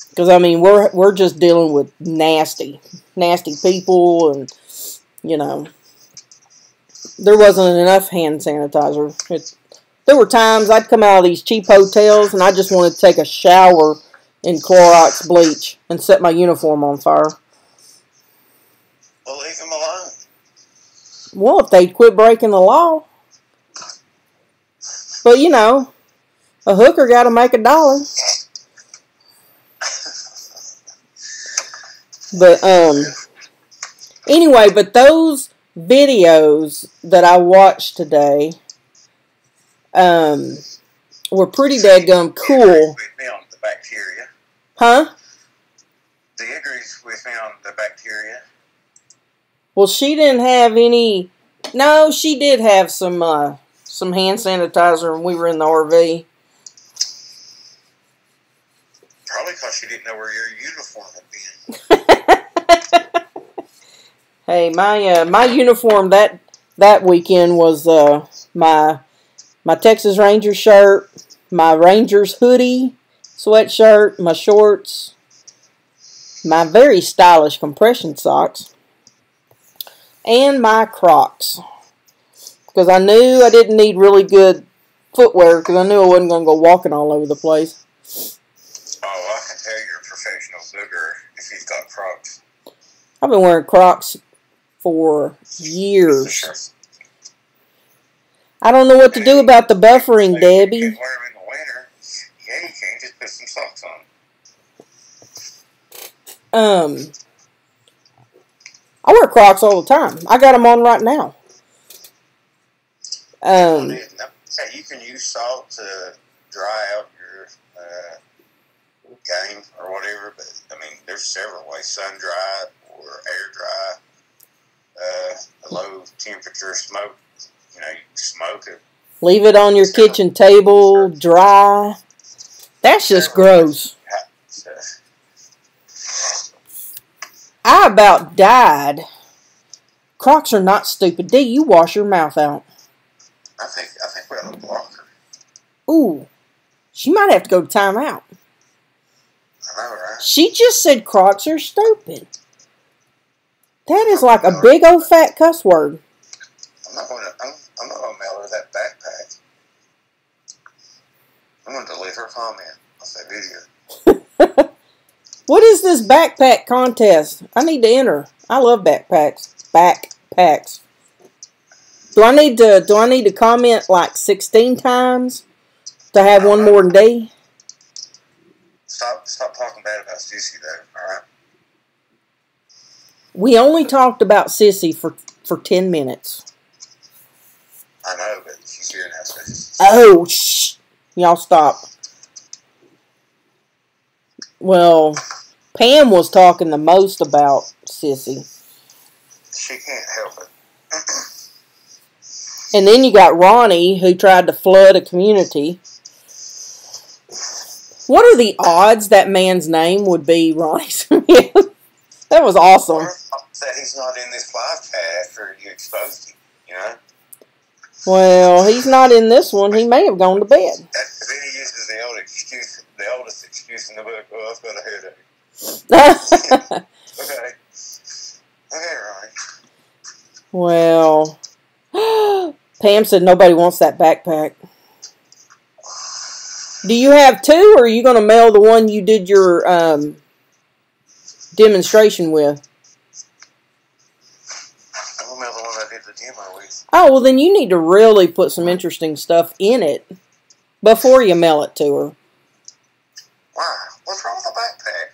Because, I mean, we're just dealing with nasty people, and, there wasn't enough hand sanitizer. There were times I'd come out of these cheap hotels and I just wanted to take a shower in Clorox bleach and set my uniform on fire. Well, leave them alone. Well, if they'd quit breaking the law. But, a hooker got to make $1. But, anyway, but those videos that I watched today were pretty daggum cool. With me on the bacteria. Huh? Do you agree with me on the bacteria? Well, she didn't have any. No, she did have some hand sanitizer when we were in the RV. Probably because she didn't know where your uniform had been. Hey, my uniform that weekend was my Texas Rangers shirt, my Rangers hoodie, sweatshirt, my shorts, my very stylish compression socks, and my Crocs. Because I knew I didn't need really good footwear because I knew I wasn't going to go walking all over the place. Oh, I can tell you're a professional booger if you've got Crocs. I've been wearing Crocs for years. I don't know what to do about the buffering, Debbie. You can wear them in the winter. Yeah, you can. Just put some socks on. I wear Crocs all the time. I got them on right now. You can use salt to dry out your game or whatever, but I mean, there's several ways: sun dry or air dry. Low temperature smoke. You smoke it. Leave it on your kitchen table, dry. That's just gross. I about died. Crocs are not stupid. D, you wash your mouth out. I think we ought to block her. Ooh, she might have to go to timeout. I know, right? She just said Crocs are stupid. That is like a big old fat cuss word. I'm not gonna mail her that backpack. I'm gonna delete her comment off that video. What is this backpack contest? I need to enter. I love backpacks. Backpacks. Do I need to comment like 16 times to have one more than D? Stop talking bad about Sissy though, alright? We only talked about Sissy for 10 minutes. I know, but she's here now, so Oh, shh. Y'all stop. Well, Pam was talking the most about Sissy. she can't help it. And then you got Ronnie, who tried to flood a community. What are the odds that man's name would be Ronnie Smith? That was awesome. Or that he's not in this life path after you exposed him, you know? Well, he's not in this one. He may have gone to bed. Then he uses the oldest excuse in the book. Oh, I've got a headache. Okay. Okay, Ronnie. Well, Pam said nobody wants that backpack. Do you have two, or are you going to mail the one you did your demonstration with? I'm going to mail the one I did the demo with. Oh, well, then you need to really put some interesting stuff in it before you mail it to her. Why? What's wrong with the backpack?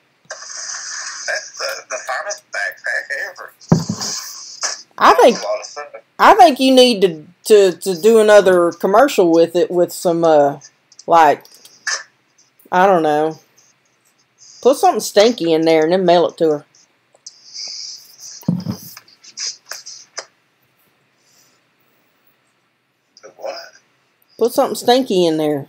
That's the finest backpack ever. I think A lot of stuff. I think you need to do another commercial with it with some like, I don't know. Put something stinky in there and then mail it to her. But what? Put something stinky in there.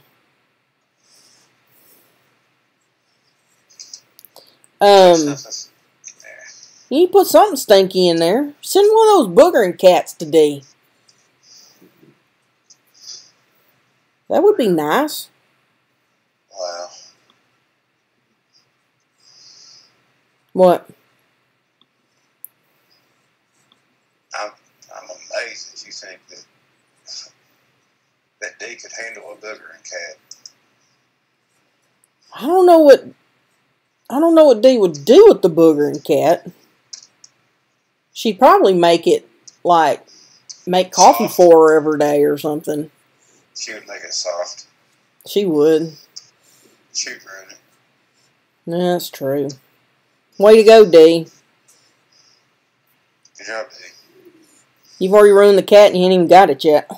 You need to put something stinky in there. Send one of those boogering cats to D. That would be nice. Wow. What? I'm amazed that you think that D could handle a boogering cat. I don't know what D would do with the boogering cat. She'd probably make coffee Soft. for her every day or something. She would make it soft. She would. She'd ruin it. That's true. Way to go, D. Good job, D. You've already ruined the cat and you ain't even got it yet.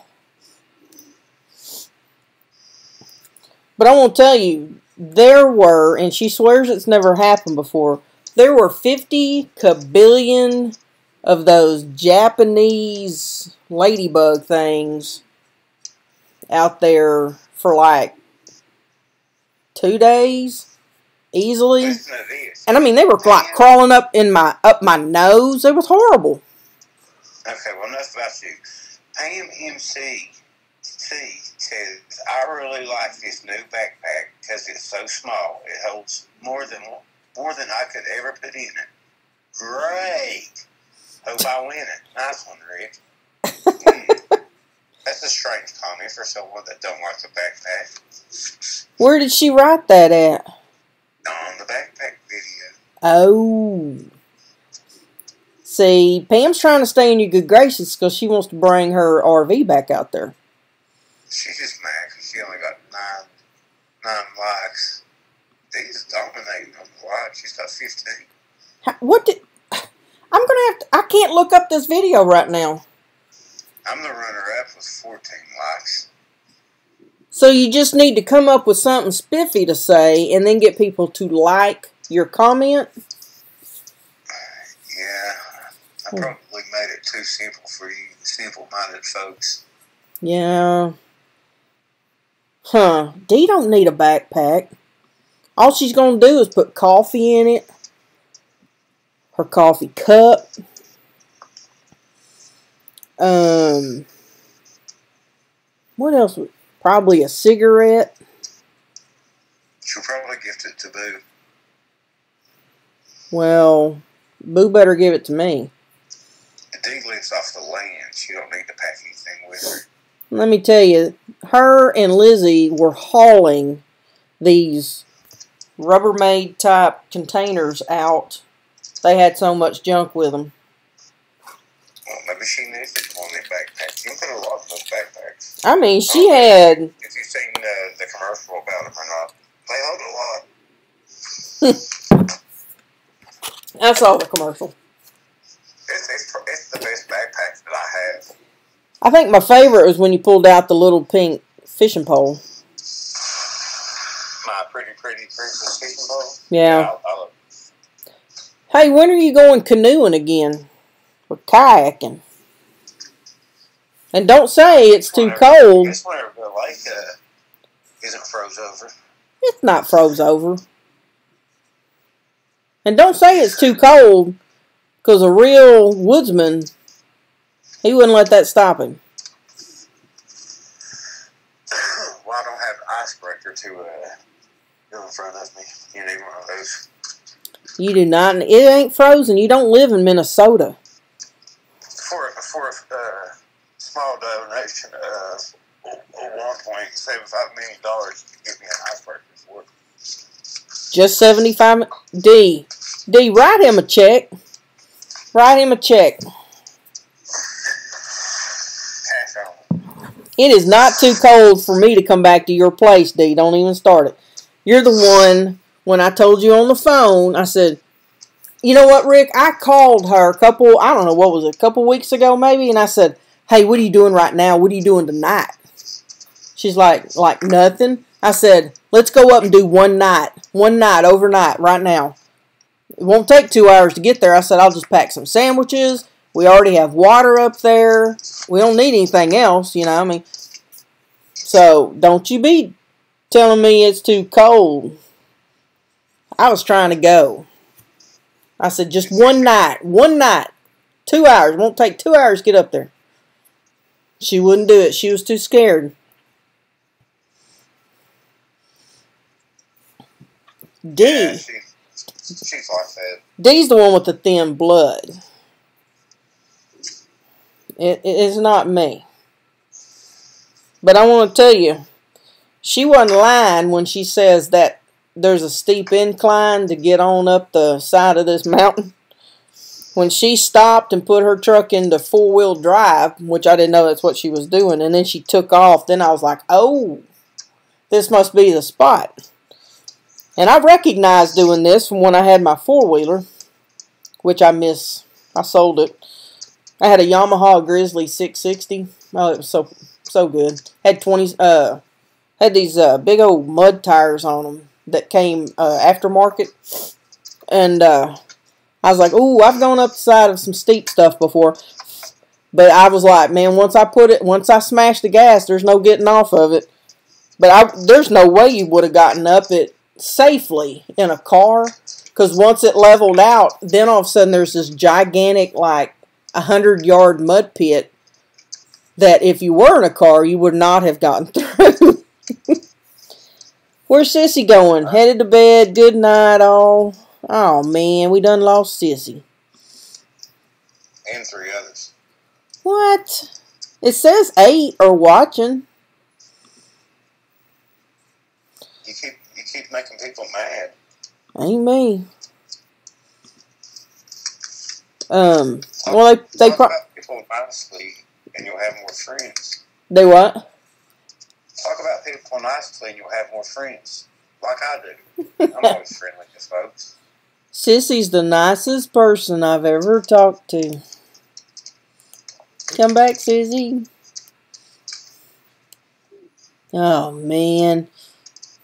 But I won't tell you, there were, and she swears it's never happened before, there were 50 kabillion of those Japanese ladybug things out there for like 2 days easily. Listen to this. And I mean, they were like crawling up my nose. It was horrible. Okay, well, enough about you. Pam MC says, I really like this new backpack because it's so small. It holds more than I could ever put in it. Great. Hope I win it. Nice one, Rick. That's a strange comment for someone that don't like a backpack. Where did she write that at? On the backpack video. Oh. See, Pam's trying to stay in your good graces because she wants to bring her RV back out there. She's just mad because she only got nine likes. He's dominating on the likes. She's got 15. I can't look up this video right now. I'm the runner-up with 14 likes. So you just need to come up with something spiffy to say and then get people to like your comment? Yeah, I probably made it too simple for you simple-minded folks. Yeah. Huh. Dee don't need a backpack. All she's going to do is put coffee in it. Her coffee cup. What else? Probably a cigarette. She'll probably gift it to Boo. Well, Boo better give it to me. Dee lives off the land. She don't need to pack anything with her. Let me tell you, her and Lizzie were hauling these Rubbermaid type containers out. They had so much junk with them. Well, maybe she needs it on their backpacks. You can put a lot in those backpacks. I mean, she had... If you've seen the commercial about them or not, they hold a lot. I saw the commercial. it's the best backpack that I have. I think my favorite was when you pulled out the little pink fishing pole. My pretty princess fishing pole. Yeah. I love it. Hey, when are you going canoeing again? Or kayaking? And don't say it's too cold. It's whenever the lake isn't froze over. It's not froze over. And don't say it's too cold, because a real woodsman, he wouldn't let that stop him. Well, I don't have an icebreaker to go in front of me. You need one of those. You do not. It ain't frozen. You don't live in Minnesota. For a small donation of $1.75 million, you can give me an icebreaker for it. Just 75. D, write him a check. Write him a check. Cash on. It is not too cold for me to come back to your place, D. Don't even start it. You're the one, when I told you on the phone, I said, you know what, Rick? I called her a couple weeks ago maybe, and I said, hey, what are you doing right now? What are you doing tonight? She's like nothing. I said, let's go up and do one night, overnight, right now. It won't take 2 hours to get there. I said, I'll just pack some sandwiches. We already have water up there. We don't need anything else, you know. I mean, so don't you be telling me it's too cold. I was trying to go. I said, just one night. 2 hours. Won't take 2 hours to get up there. She wouldn't do it. She was too scared. D. Yeah, she's like that. D's the one with the thin blood. It is not me. But I want to tell you, she wasn't lying when she says that there's a steep incline to get on up the side of this mountain. When she stopped and put her truck into four-wheel drive, which I didn't know that's what she was doing, and then she took off, then I was like, oh, this must be the spot. And I recognized doing this from when I had my four-wheeler, which I miss. I sold it. I had a Yamaha Grizzly 660. Oh, it was so good. Had had these big old mud tires on them that came aftermarket, and I was like, ooh, I've gone up the side of some steep stuff before, but I was like, man, once I smashed the gas, there's no getting off of it. But there's no way you would have gotten up it safely in a car, because once it leveled out, then all of a sudden there's this gigantic, like, 100-yard mud pit that if you were in a car, you would not have gotten through. Where's Sissy going? Headed to bed. Good night, all. Oh, man, we done lost Sissy. And 3 others. What? It says 8 are watching. You keep making people mad. Ain't me. Well, they Talk about people nicely, and you'll have more friends. They what? Talk about people nicely, and you'll have more friends. Like I do. I'm always friendly to folks. Sissy's the nicest person I've ever talked to. Come back, Sissy. Oh, man.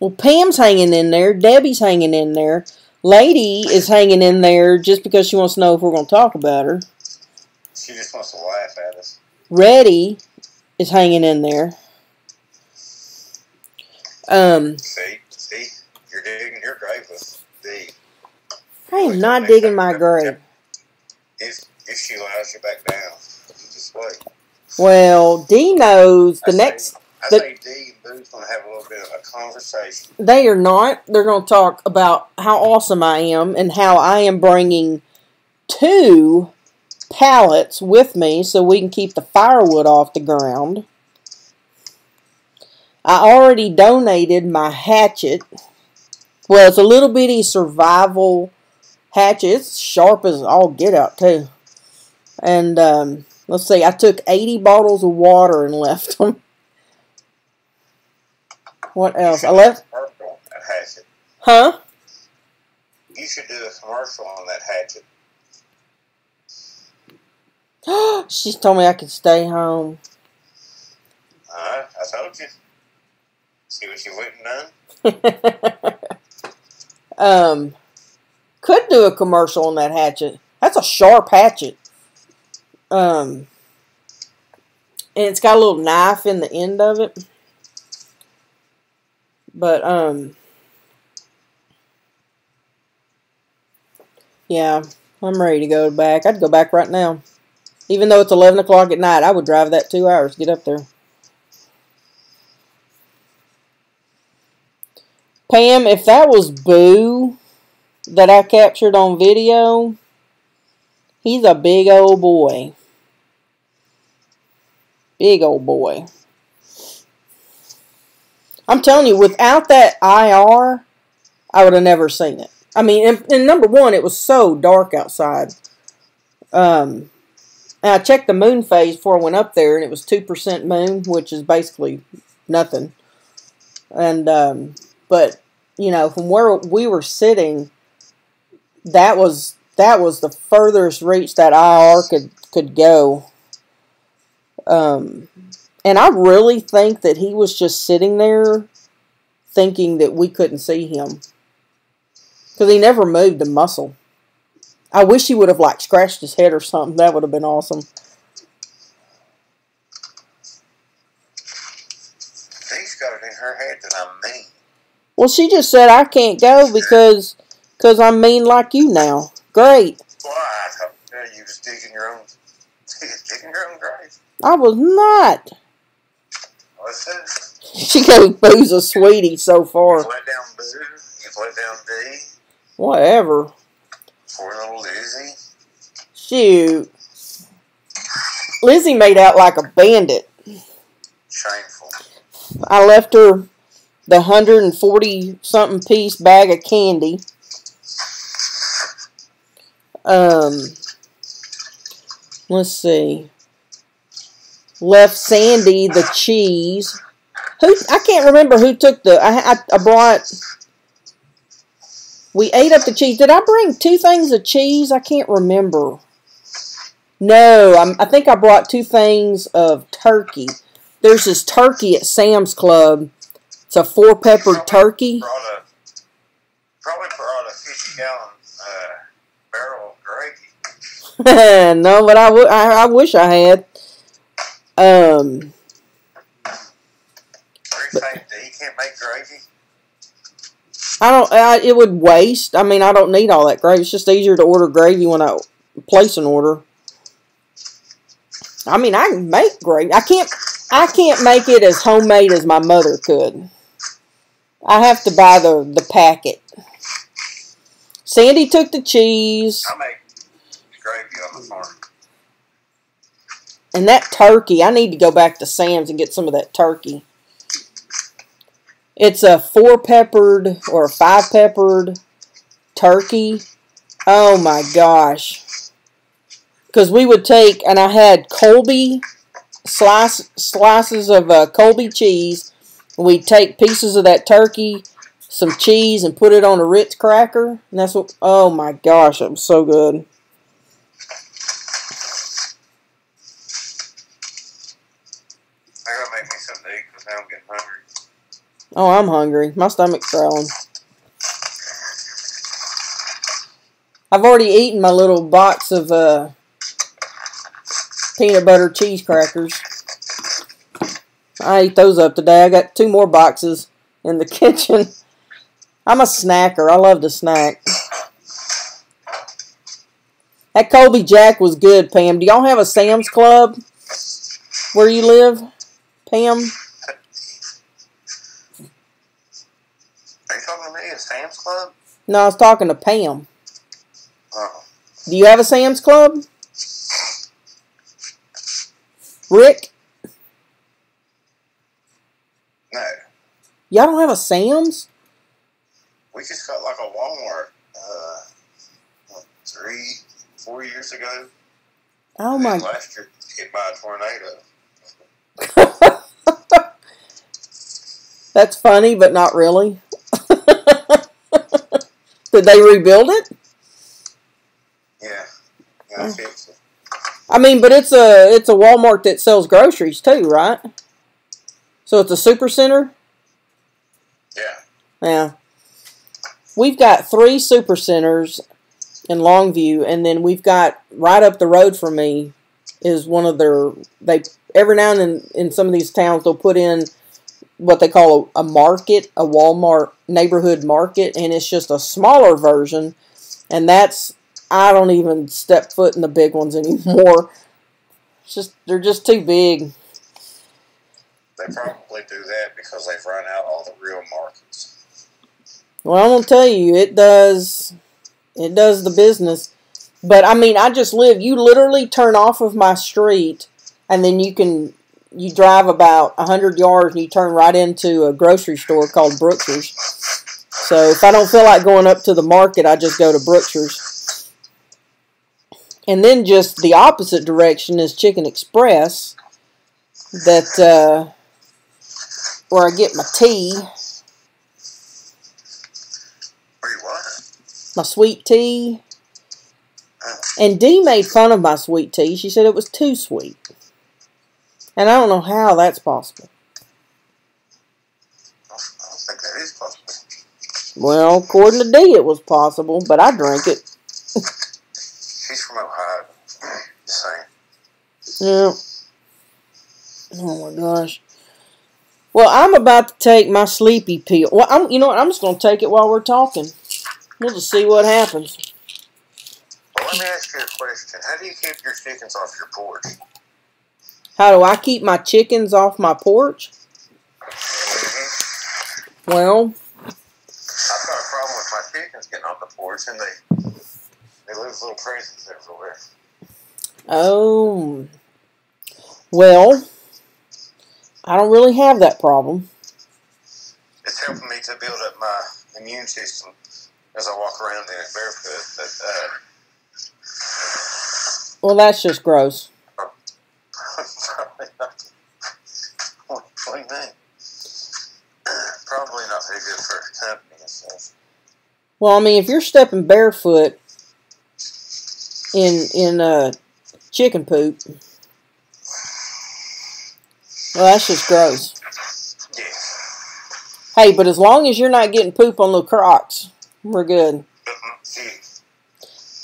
Well, Pam's hanging in there. Debbie's hanging in there. Lady is hanging in there just because she wants to know if we're going to talk about her. She just wants to laugh at us. Reddy is hanging in there. See, you're digging your grave with D. I am not digging my grave. If she allows you back down, you just wait. Well, D knows I say D and Boo's going to have a little bit of a conversation. They are not. They're going to talk about how awesome I am and how I am bringing 2 pallets with me so we can keep the firewood off the ground. I already donated my hatchet. Well, it's a little bitty survival hatchet. It's sharp as all get out, too. And, let's see, I took 80 bottles of water and left them. What else? I left. Commercial on that hatchet. Huh? You should do a commercial on that hatchet. She told me I could stay home. I told you. See what you went and done? Could do a commercial on that hatchet. That's a sharp hatchet. And it's got a little knife in the end of it. But, yeah, I'm ready to go back. I'd go back right now. Even though it's 11 o'clock at night, I would drive that 2 hours to get up there. Pam, if that was Boo that I captured on video, he's a big old boy. Big old boy. I'm telling you, without that IR, I would have never seen it. I mean, and number one, it was so dark outside. And I checked the moon phase before I went up there, and it was 2% moon, which is basically nothing. And, but, you know, from where we were sitting, that was the furthest reach that IR could go. And I really think that he was just sitting there thinking that we couldn't see him. Because he never moved a muscle. I wish he would have, like, scratched his head or something. That would have been awesome. She's got it in her head that I'm mean. Well, she just said I can't go because I'm mean like you now. Great. Well, I thought you was digging your own grave. I was not. What's that? She goes, Boo's a sweetie so far. You've let down Boo. You've let down D. Whatever. Poor little Lizzie. Shoot. Lizzie made out like a bandit. Shameful. I left her the 140-something piece bag of candy. Let's see. Left Sandy the cheese. I can't remember who took the... I brought... We ate up the cheese. Did I bring 2 things of cheese? I can't remember. No, I think I brought 2 things of turkey. There's this turkey at Sam's Club. It's a 4-peppered turkey. Probably brought a 50-gallon barrel of gravy. No, but I wish I had. You can't make gravy. It would waste. I mean, I don't need all that gravy. It's just easier to order gravy when I place an order. I mean, I can make gravy. I can't make it as homemade as my mother could. I have to buy the packet. Sandy took the cheese. I make gravy on the farm. And that turkey, I need to go back to Sam's and get some of that turkey. It's a 4-peppered or a 5-peppered turkey. Oh my gosh. Because we would take, and I had Colby, slices of Colby cheese. We'd take pieces of that turkey, some cheese, and put it on a Ritz cracker. And that's what, oh my gosh, it was so good. I gotta make me something to eat because now I'm getting hungry. Oh, I'm hungry. My stomach's growling. I've already eaten my little box of peanut butter cheese crackers. I ate those up today. I got 2 more boxes in the kitchen. I'm a snacker. I love to snack. That Colby Jack was good, Pam. Do y'all have a Sam's Club where you live, Pam? Are you talking to me at Sam's Club? No, I was talking to Pam. Oh. Do you have a Sam's Club? Rick? No. Y'all don't have a Sam's? We just got like a Walmart 3-4 years ago. Oh my. Last year, hit by a tornado. That's funny, but not really. Did they rebuild it? Yeah. Yeah, fixed it. I mean, but it's a Walmart that sells groceries too, right? So it's a super center? Yeah. Yeah. We've got 3 super centers in Longview, and then we've got right up the road from me is one of their, they every now and then in some of these towns they'll put in what they call a market, a Walmart neighborhood market, and it's just a smaller version, and that's, I don't even step foot in the big ones anymore. It's just, they're just too big. They probably do that because they've run out all the real markets. Well, I'm gonna tell you, it does the business. But I mean, I just live. You literally turn off of my street, and then you drive about 100 yards, and you turn right into a grocery store called Brookshire's. So if I don't feel like going up to the market, I just go to Brookshire's. And then just the opposite direction is Chicken Express, that where I get my tea. Where you what? My sweet tea. Oh. And Dee made fun of my sweet tea. She said it was too sweet. And I don't know how that's possible. I don't think that is possible. Well, according to Dee, it was possible, but I drank it. She's from Ohio. Just saying. Yeah. Oh my gosh. Well, I'm about to take my sleepy pill. Well, you know what? I'm just going to take it while we're talking. We'll just see what happens. Well, let me ask you a question. How do you keep your chickens off your porch? How do I keep my chickens off my porch? Mm-hmm. Well, I've got a problem with my chickens getting off the porch, and they leave little crazies everywhere. oh, well, I don't really have that problem. It's helping me to build up my immune system as I walk around in it barefoot. But Well, that's just gross. probably not. What do you mean? Probably not very good for company and stuff. Well, I mean, if you're stepping barefoot in chicken poop, well, that's just gross. Yeah. Hey, but as long as you're not getting poop on the Crocs, we're good.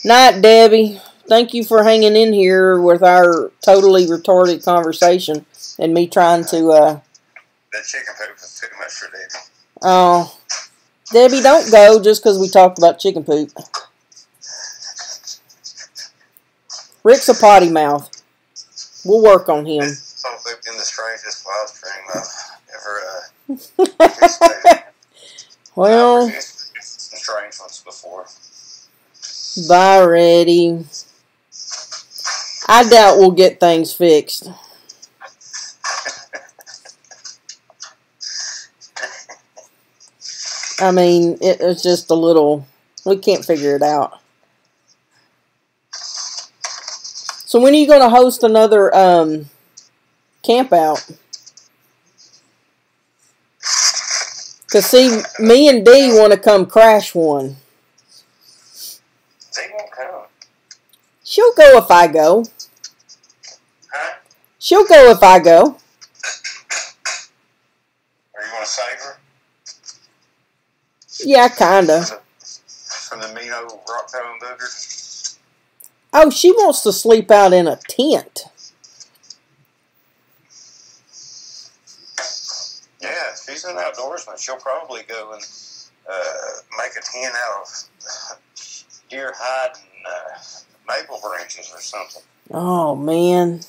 Night, Debbie. Thank you for hanging in here with our totally retarded conversation and me trying to, That chicken poop is too much for Debbie. Oh, Debbie, don't go just because we talked about chicken poop. Rick's a potty mouth. We'll work on him. Some pooped in the strangest live stream I've ever Well, I've produced some strange ones before. bye, Reddy. I doubt we'll get things fixed. I mean, it was just a little, we can't figure it out. So when are you going to host another camp out? Because see, me and Dee want to come crash one. They won't come. She'll go if I go. Huh? She'll go if I go. Are you going to save her? Yeah, kinda. From the mean old rock town booger? Oh, she wants to sleep out in a tent. Yeah, she's an outdoorsman. She'll probably go and make a tent out of deer hide and maple branches or something. Oh, man.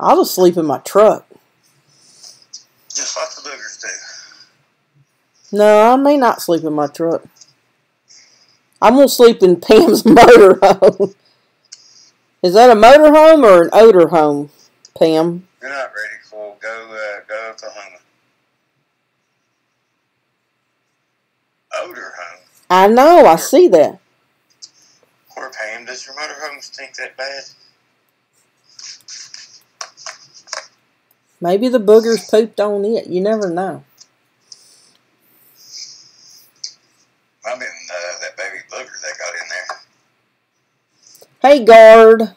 I'll just sleep in my truck. Just like the boogers do. No, I may not sleep in my truck. I'm going to sleep in Pam's motorhome. Is that a motorhome or an odor home, Pam? You're not ready for go Oklahoma. Odor home. I know, I see that. Where, Pam, does your motorhome stink that bad? Maybe the boogers pooped on it. You never know. I've been that baby booger that got in there. Hey, guard.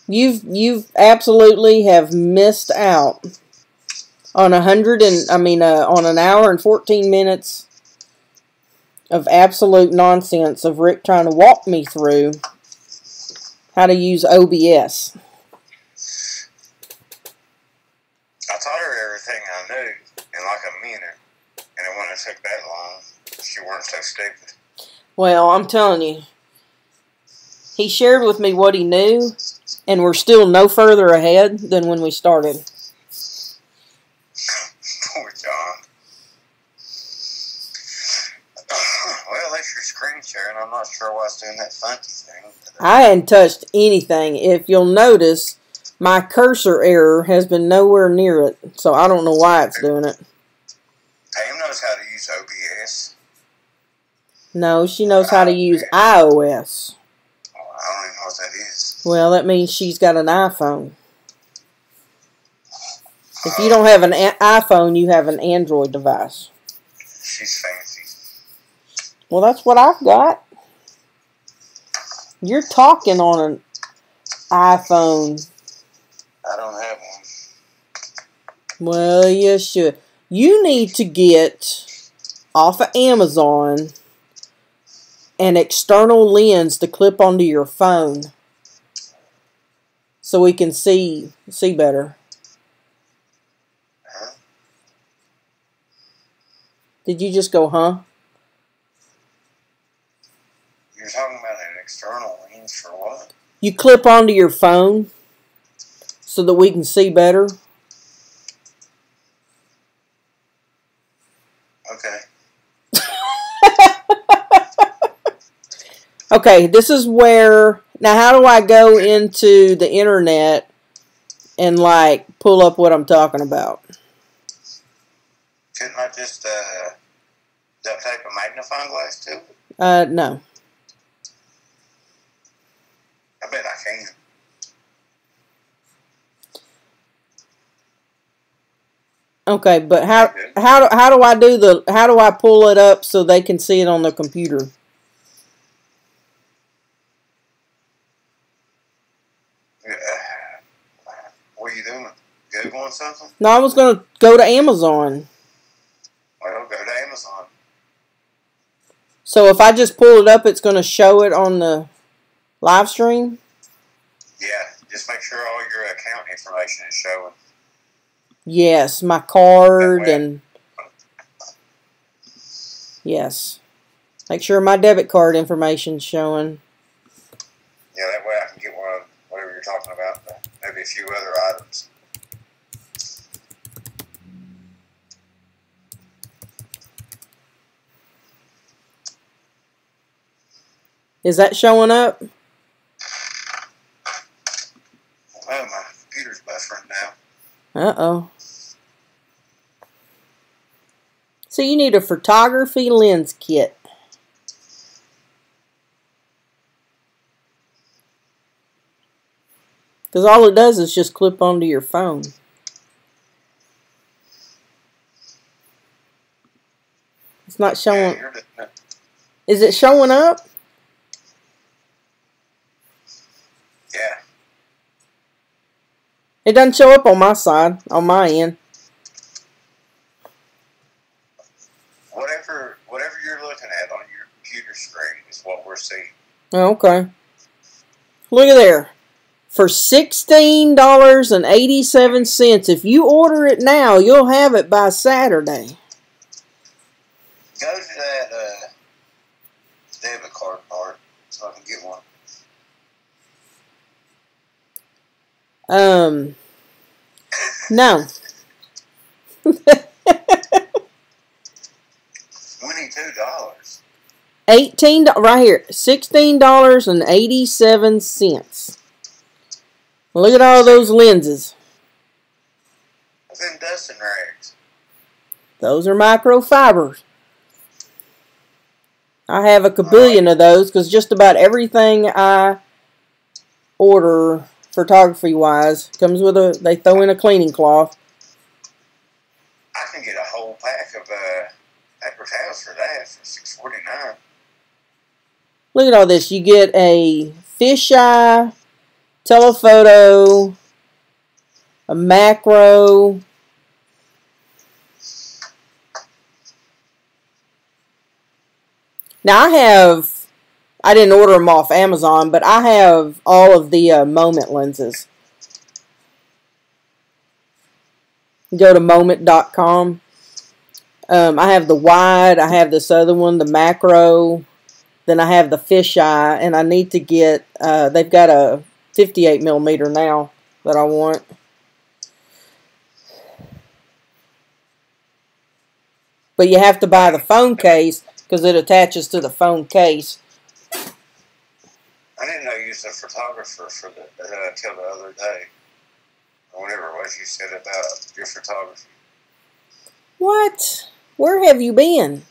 You've absolutely have missed out on on an hour and 14 minutes of absolute nonsense of Rick trying to walk me through how to use OBS. I taught her everything I knew in like a minute, and it wouldn't have took that long. She weren't so stupid. Well, I'm telling you, he shared with me what he knew, and we're still no further ahead than when we started. Poor John. Well, at least you're screen sharing. I'm not sure why it's doing that funky thing. I hadn't touched anything. If you'll notice, my cursor error has been nowhere near it, so I don't know why it's doing it. Pam knows how to use OBS. No, she knows how to use iOS. Oh, I don't even know what that is. Well, that means she's got an iPhone. If you don't have an iPhone, you have an Android device. She's fancy. Well, that's what I've got. You're talking on an iPhone. I don't have one. Well, you should. You need to get off of Amazon an external lens to clip onto your phone so we can see better. Huh? Did you just go, huh? You're talking about an external lens for what? You clip onto your phone so that we can see better. Okay. Okay, this is where... Now, how do I go into the internet and, like, pull up what I'm talking about? Couldn't I just duct tape a magnifying glass to it? No. I bet I can. Okay, but how do I do the... How do I pull it up so they can see it on their computer? What are you doing? Googling something? No, I was going to go to Amazon. Well, go to Amazon. So if I just pull it up, it's going to show it on the live stream? Yeah, just make sure all your account information is showing. Yes, my card and... Yes. Make sure my debit card information's showing. Yeah, that way I can get one of whatever you're talking about. Maybe a few other items. Is that showing up? Well, my computer's buffering now. Uh-oh. So you need a photography lens kit. Because all it does is just clip onto your phone. It's not showing. Yeah, Is it showing up? yeah. It doesn't show up on my side, on my end. Whatever you're looking at on your computer screen is what we're seeing. Oh, okay. Look at there. For $16.87. If you order it now, you'll have it by Saturday. Go to that debit card part so I can get one. No. $22. $18 right here. $16.87. Look at all those lenses. Them dusting rags. Those are microfibers. I have a kabillion of those because just about everything I order photography-wise comes with they throw in a cleaning cloth. I can get a whole pack of paper towels for that for $6.49. Look at all this. You get a fisheye telephoto, a macro. Now I didn't order them off Amazon, but I have all of the Moment lenses. Go to moment.com. I have the wide, I have this other one, the macro, then I have the fisheye, and I need to get, they've got a 58 millimeter now that I want. But you have to buy the phone case because it attaches to the phone case. I didn't know you was a photographer for until the other day. Whatever it was you said about your photography. What? Where have you been?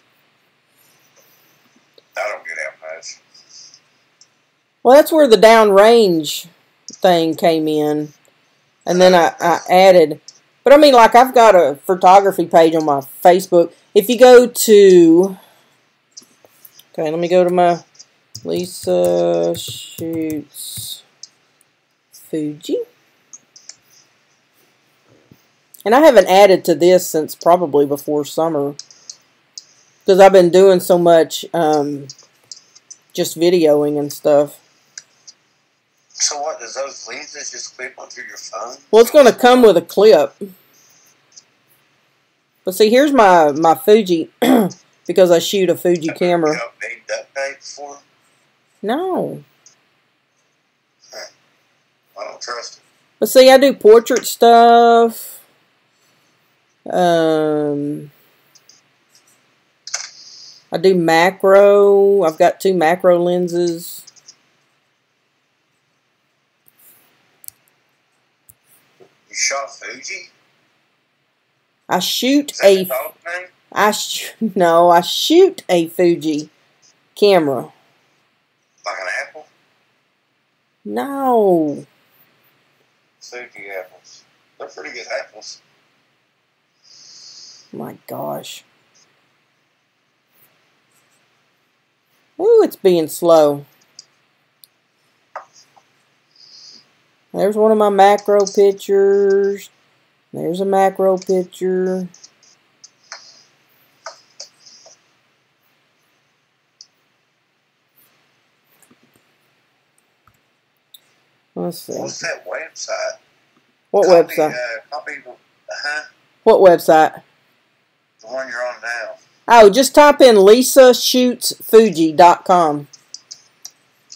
I don't get out much. Well, that's where the downrange thing came in. And then I added. But I mean, like, I've got a photography page on my Facebook. If you go to... Okay, let me go to my Lisa Shoots Fuji. And I haven't added to this since probably before summer. Because I've been doing so much just videoing and stuff. So what, does those lenses just clip onto your phone? Well, it's going to come with a clip. But see, here's my Fuji, because I shoot a Fuji camera. You don't need duct tape for? No. Huh. I don't trust it. But see, I do portrait stuff. I do macro. I've got 2 macro lenses. You shot Fuji? I shoot Is that the dog name? I shoot a Fuji camera. Like an apple? No. Fuji apples. They're pretty good apples. My gosh. Ooh, it's being slow. There's one of my macro pictures. There's a macro picture. Let's see. What's that website? What website? Huh? What website? The one you're on now. Oh, just type in lisashootsfuji.com.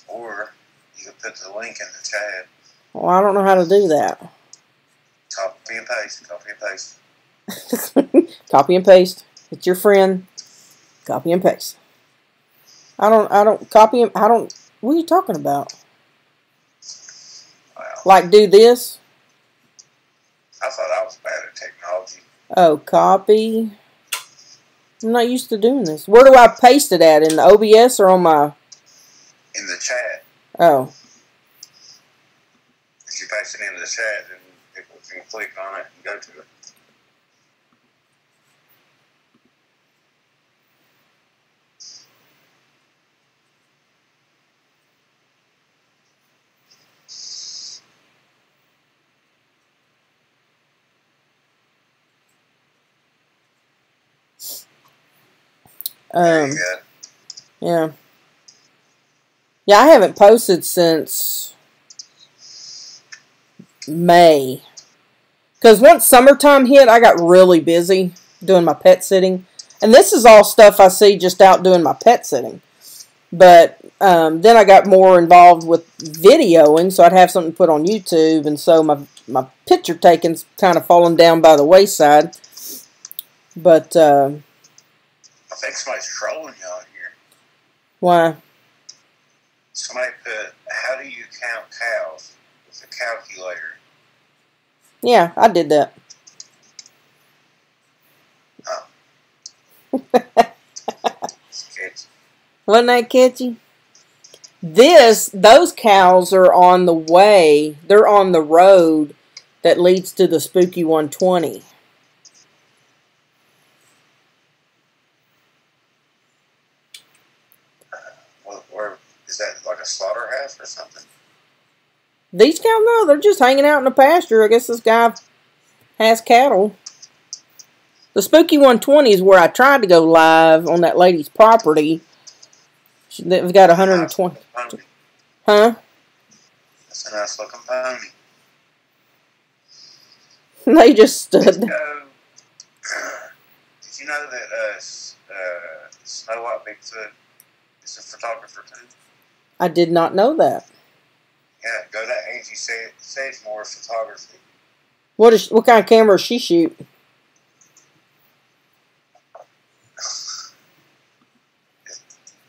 Or you can put the link in the chat. Well, I don't know how to do that. Copy and paste. Copy and paste. Copy and paste. It's your friend. Copy and paste. I don't copy and, what are you talking about? Wow. Like do this? I thought I was bad at technology. Oh, copy. I'm not used to doing this. Where do I paste it at? In the OBS or on my... In the chat. Oh. If you paste it into the chat, then people can click on it and go to it. Yeah. Yeah, I haven't posted since May. Because once summertime hit, I got really busy doing my pet sitting. And this is all stuff I see just out doing my pet sitting. But then I got more involved with videoing, so I'd have something to put on YouTube. And so my picture taking's kind of fallen down by the wayside. But... I think somebody's trolling you on here. Why? Somebody put, how do you count cows with a calculator? Yeah, I did that. Oh. It's Wasn't that catchy? Those cows are on the way. They're on the road that leads to the Spooky 120. Where is that, like a slaughterhouse or something? These cows, no, they're just hanging out in the pasture. I guess this guy has cattle. The Spooky 120 is where I tried to go live on that lady's property. They've got 120. Huh? That's a nice looking pony. They just stood. Did you know that Snow White Bigfoot is a photographer too? I did not know that. Yeah, go to Angie Sedgemore Photography. What kind of camera does she shoot?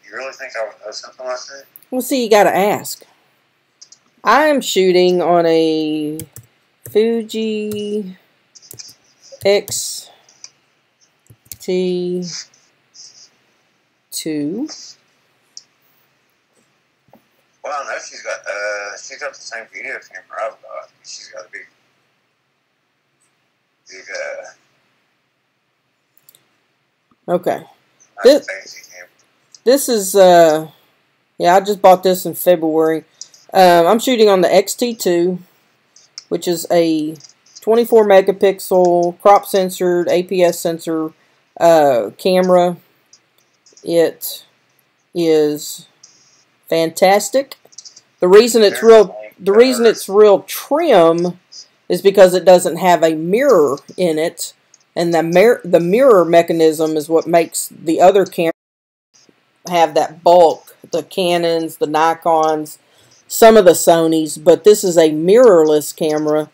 You really think I would know something like that? Well, see, you got to ask. I am shooting on a Fuji X-T2. Well, I know she's got the same video camera I've got. She's got a big. Okay. Nice fancy camera. This is yeah, I just bought this in February. I'm shooting on the XT2, which is a 24 megapixel crop censored APS sensor camera. It is fantastic. The reason it's real trim is because it doesn't have a mirror in it, and the mirror mechanism is what makes the other camera have that bulk. The Canons, the Nikons, some of the Sonys, but this is a mirrorless camera,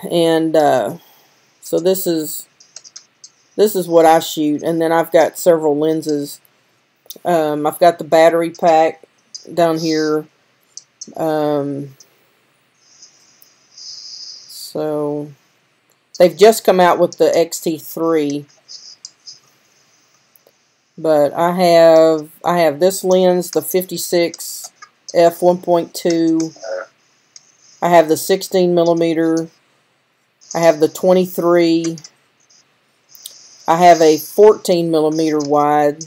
and so this is what I shoot. And then I've got several lenses. I've got the battery pack down here. So they've just come out with the XT3, but I have this lens, the 56 f1.2. I have the 16 millimeter. I have the 23. I have a 14 millimeter wide.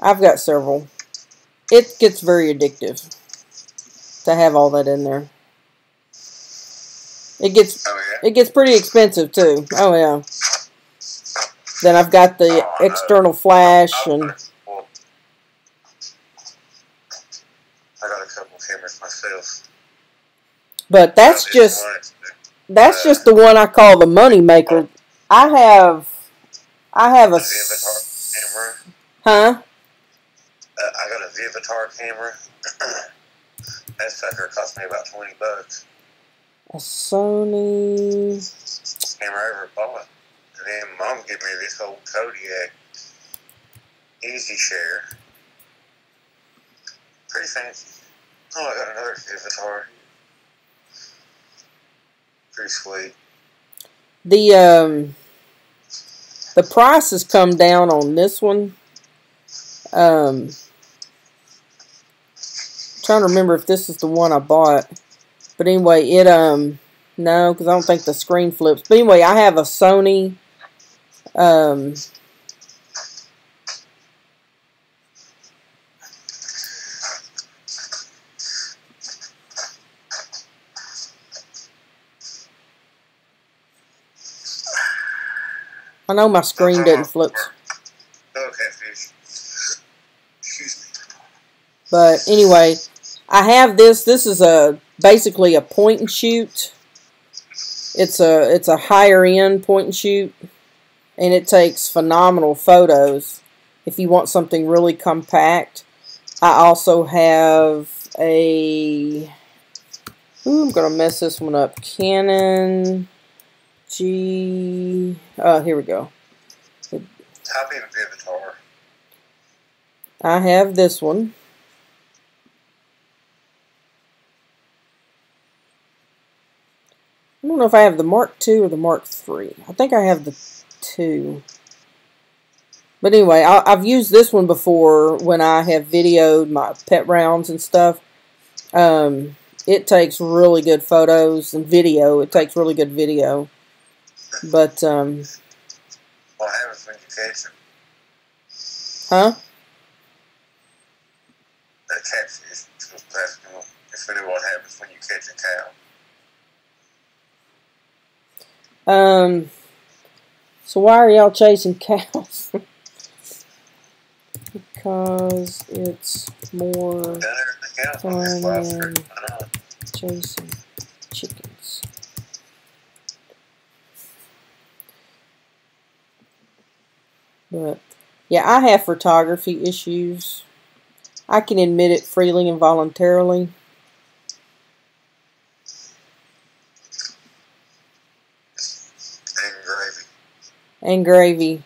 I've got several. It gets very addictive to have all that in there. It gets pretty expensive too. Oh yeah. Then I've got the external flash, and I got a couple cameras myself. But that's just the one I call the money maker. I have a Vivitar camera. Huh? I got a Vivitar camera. That sucker cost me about $20. A Sony Camera I ever bought. And then Mom gave me this old Kodiak Easy Share. Pretty fancy. Oh, I got another Vivitar. Pretty sweet. The price has come down on this one. Trying to remember if this is the one I bought. But anyway, no, because I don't think the screen flips. But anyway, I have a Sony, I know my screen didn't flip. Oh, catfish. Excuse me. But anyway, I have this. This is basically a point and shoot. It's a higher end point and shoot, and it takes phenomenal photos. If you want something really compact, I also have a. I'm gonna mess this one up. Canon G. Here we go. Type in Vivitar. I have this one. I don't know if I have the Mark II or the Mark III. I think I have the 2. But anyway, I've used this one before when I have videoed my pet rounds and stuff. It takes really good photos and video. It takes really good video. But, What happens when you catch them? Huh? That catfish was passing them. if we know what happens when you catch a cow. So why are y'all chasing cows? Because it's more fun than chasing chickens. But yeah, I have photography issues. I can admit it freely and voluntarily. And gravy.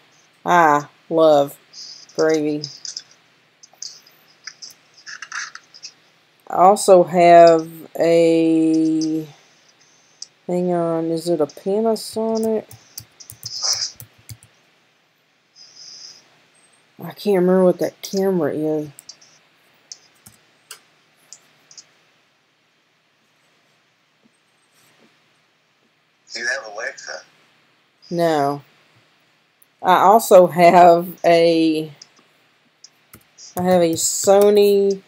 I love gravy. I also have a, hang on, is it a Panasonic? I can't remember what that camera is. Do you have Alexa? No. I also have a Sony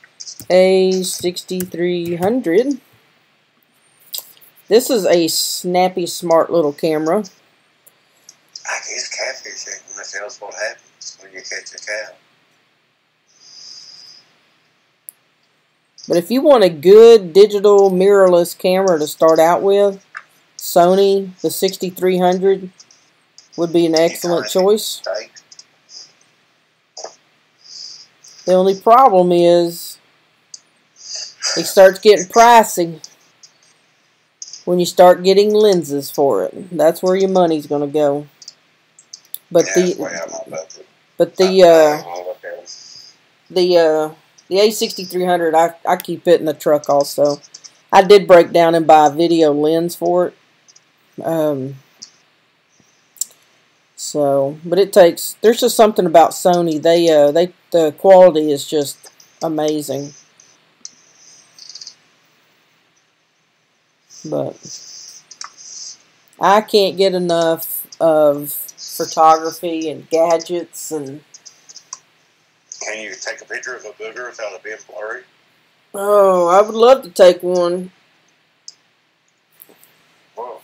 A6300. This is a snappy, smart little camera. I guess catfishing, unless else what happens when you catch a cow. But if you want a good digital mirrorless camera to start out with, Sony, the 6300 would be an excellent choice. The only problem is it starts getting pricey when you start getting lenses for it. That's where your money's going to go. But the A6300, I keep it in the truck also. I did break down and buy a video lens for it. But it takes, there's just something about Sony. The quality is just amazing. But I can't get enough of photography and gadgets. And can you take a picture of a booger without it being blurry? Oh, I would love to take one. Whoa.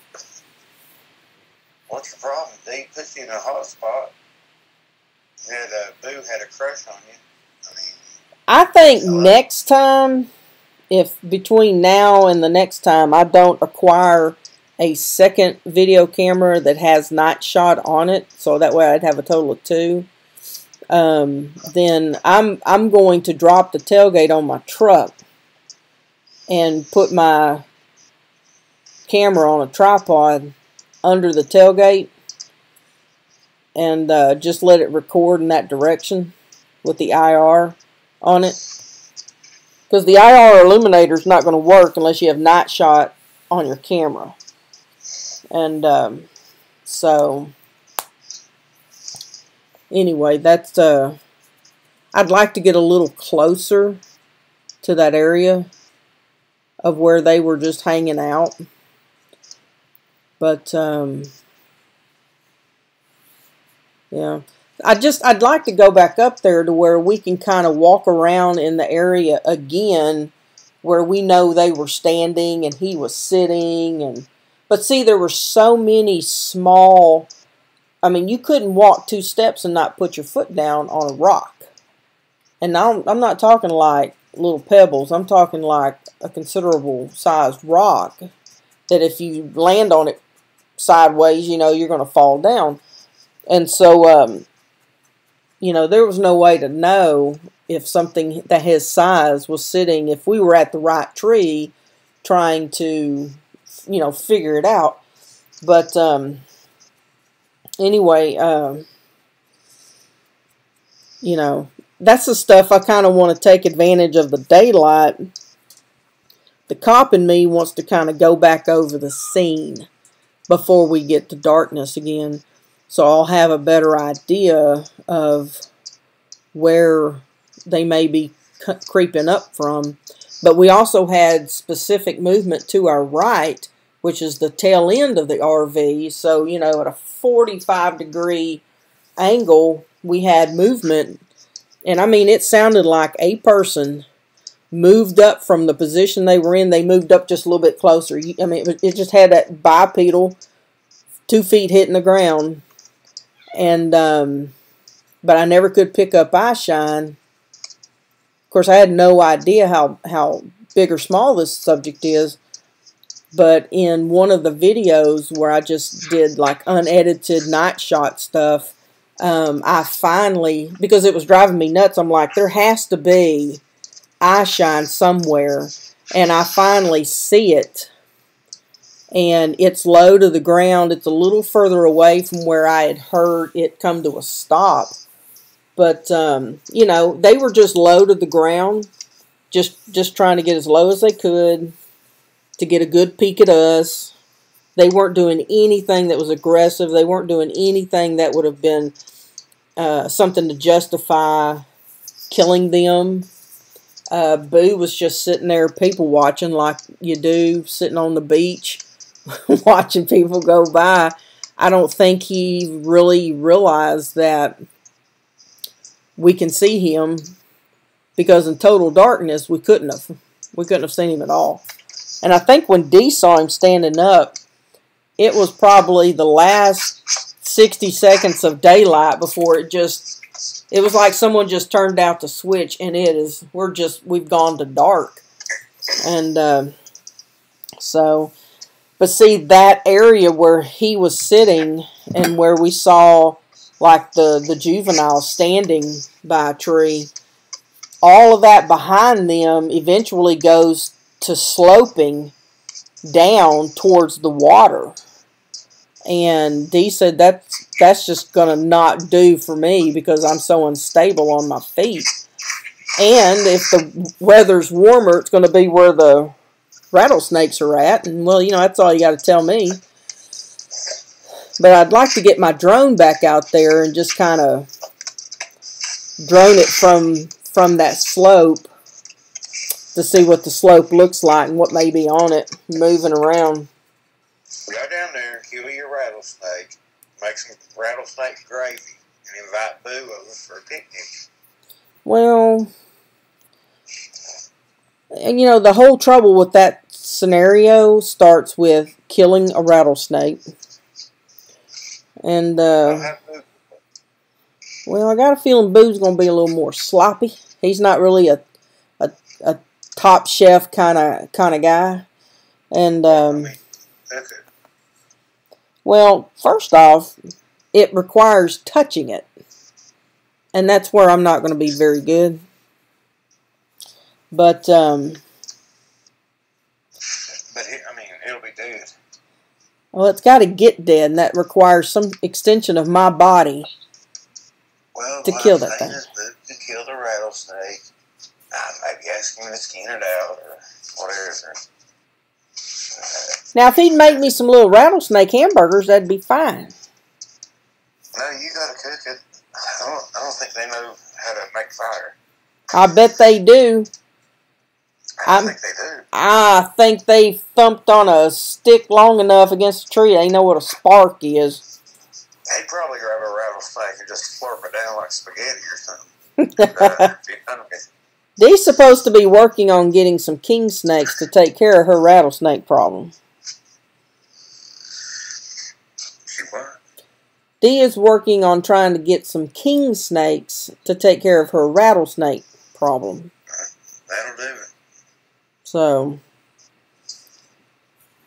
What's your problem? They put you in a hot spot. Boo had a crush on you. I think next time, if between now and the next time I don't acquire a second video camera that has night shot on it, so that way I'd have a total of 2, then I'm going to drop the tailgate on my truck and put my camera on a tripod under the tailgate and just let it record in that direction with the IR on it. Because the IR illuminator is not going to work unless you have night shot on your camera. And so anyway, that's I'd like to get a little closer to that area of where they were just hanging out. But yeah, I'd like to go back up there to where we can kind of walk around in the area again where we know they were standing and he was sitting. But see, there were so many small, I mean, you couldn't walk 2 steps and not put your foot down on a rock. And I'm not talking like little pebbles. I'm talking like a considerable sized rock that if you land on it sideways, you know, you're going to fall down. And so, you know, there was no way to know if something that his size was sitting, if we were at the right tree trying to, you know, figure it out. But anyway, you know, that's the stuff I kind of want to take advantage of the daylight. The cop in me wants to kind of go back over the scene before we get to darkness again. So I'll have a better idea of where they may be creeping up from. But we also had specific movement to our right, which is the tail end of the RV. So, you know, at a 45-degree angle, we had movement. And I mean, it sounded like a person moved up from the position they were in. They moved up just a little bit closer. I mean, it just had that bipedal, 2 feet hitting the ground. And, but I never could pick up eyeshine. Of course, I had no idea how big or small this subject is. But in one of the videos where I just did like unedited night shot stuff, I finally, because it was driving me nuts, I'm like, there has to be eyeshine somewhere. And I finally see it. And it's low to the ground. It's a little further away from where I had heard it come to a stop. But, you know, they were just low to the ground, just trying to get as low as they could to get a good peek at us. They weren't doing anything that was aggressive. They weren't doing anything that would have been something to justify killing them. Boo was just sitting there people watching like you do, sitting on the beach, watching people go by. I don't think he really realized that we can see him, because in total darkness we couldn't have seen him at all. And I think when Dee saw him standing up, it was probably the last 60 seconds of daylight before it was like someone just turned out the switch, and we've gone to dark. And but see, that area where he was sitting and where we saw like the juvenile standing by a tree, all of that behind them eventually goes to sloping down towards the water. And Dee said that's just going to not do for me because I'm so unstable on my feet. And if the weather's warmer, it's going to be where the rattlesnakes are at. And, well, you know, that's all you got to tell me. But I'd like to get my drone back out there and just kind of drone it from that slope to see what the slope looks like and what may be on it moving around. Go down there, kill your rattlesnake, make some rattlesnake gravy, and invite Boo over for a picnic. Well, and you know, the whole trouble with that scenario starts with killing a rattlesnake. And, well, I got a feeling Boo's going to be a little more sloppy. He's not really a top chef kind of guy. And, well, first off, it requires touching it. And that's where I'm not going to be very good. But, I mean, it'll be dead. Well, it's got to get dead, and that requires some extension of my body to kill that thing. To kill the rattlesnake, maybe ask him to skin it out or whatever. Now, if he'd make me some little rattlesnake hamburgers, that'd be fine. No, you gotta cook it. I don't think they know how to make fire. I bet they do. I think they do. I think they thumped on a stick long enough against a tree. They know what a spark is. They'd probably grab a rattlesnake and just slurp it down like spaghetti or something. Dee's supposed to be working on getting some king snakes to take care of her rattlesnake problem. She what? Dee is working on trying to get some king snakes to take care of her rattlesnake problem. That'll do it. So,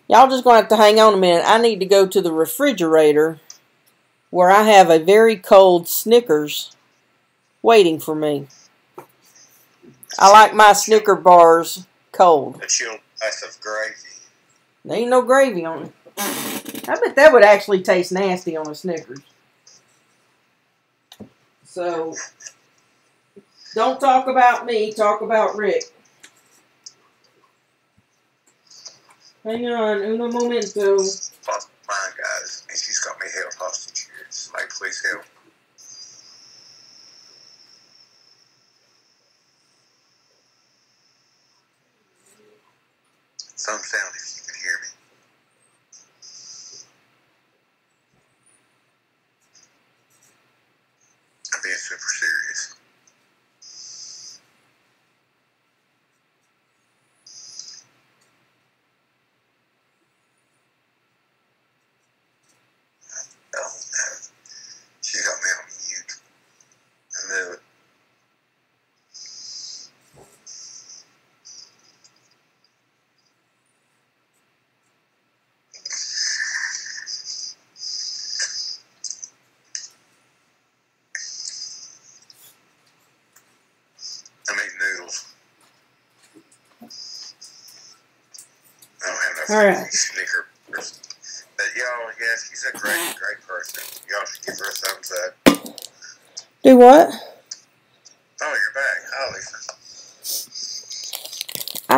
y'all just going to have to hang on a minute. I need to go to the refrigerator where I have a very cold Snickers waiting for me. I like my Snicker bars cold. A chilled slice of gravy. There ain't no gravy on it. I bet that would actually taste nasty on a Snickers. So, don't talk about me, talk about Rick. Hang on, uno momento. Fine, guys. And she's got me held hostage here. Somebody please help. Some sound if you can hear me. I'm being super serious. All right. Snicker. But y'all, yeah, she's a great, great person. Y'all should give her a thumbs up. Do what? Oh, you're back. Hi, Lisa. I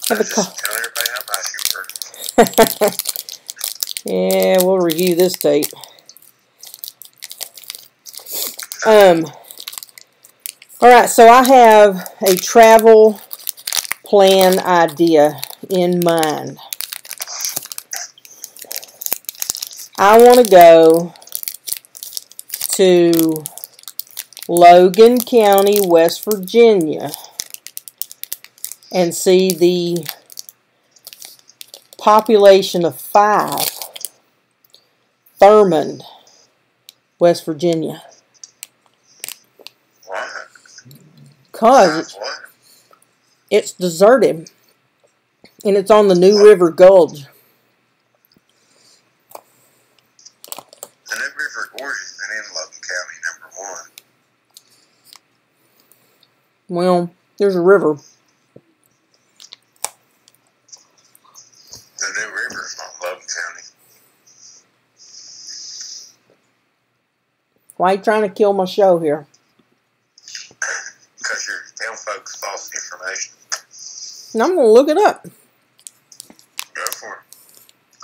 have a call. Just tell everybody how nice you were. Yeah, we'll review this tape. All right, so I have a travel plan idea in mind. I want to go to Logan County, West Virginia, and see the population of 5, Thurmond, West Virginia. What? Because What? it's deserted, and it's on the New River Gulch. The New River Gorge has been in Logan County, #1. Well, there's a river. The New River is not Logan County. Why are you trying to kill my show here? Because you're telling folks false information. And I'm going to look it up. Go for it.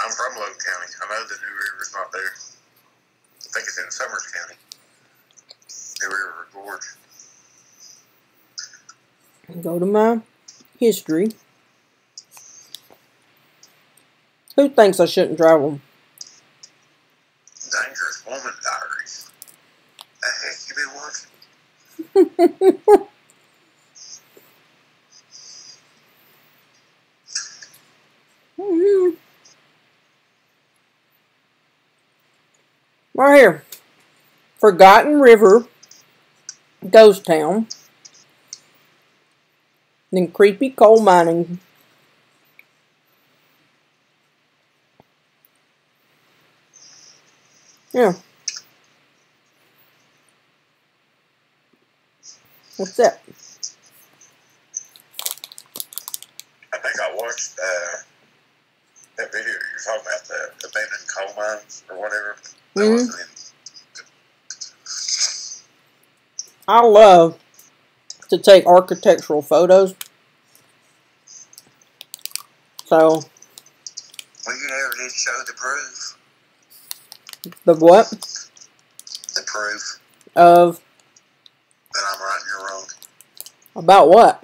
I'm from Logan County. I know the New River's not there. I think it's in Summers County. New River Gorge. Go to my history. Who thinks I shouldn't travel? Dangerous Woman Diaries. The heck you been watching? Right here. Forgotten River, Ghost Town. Then Creepy Coal Mining. Yeah. What's that? I think I watched that video you're talking about, the abandoned coal mines or whatever. That wasn't in. I love to take architectural photos. So. Well, you never did show the proof. The what? The proof Of. that I'm right and you're wrong. About what?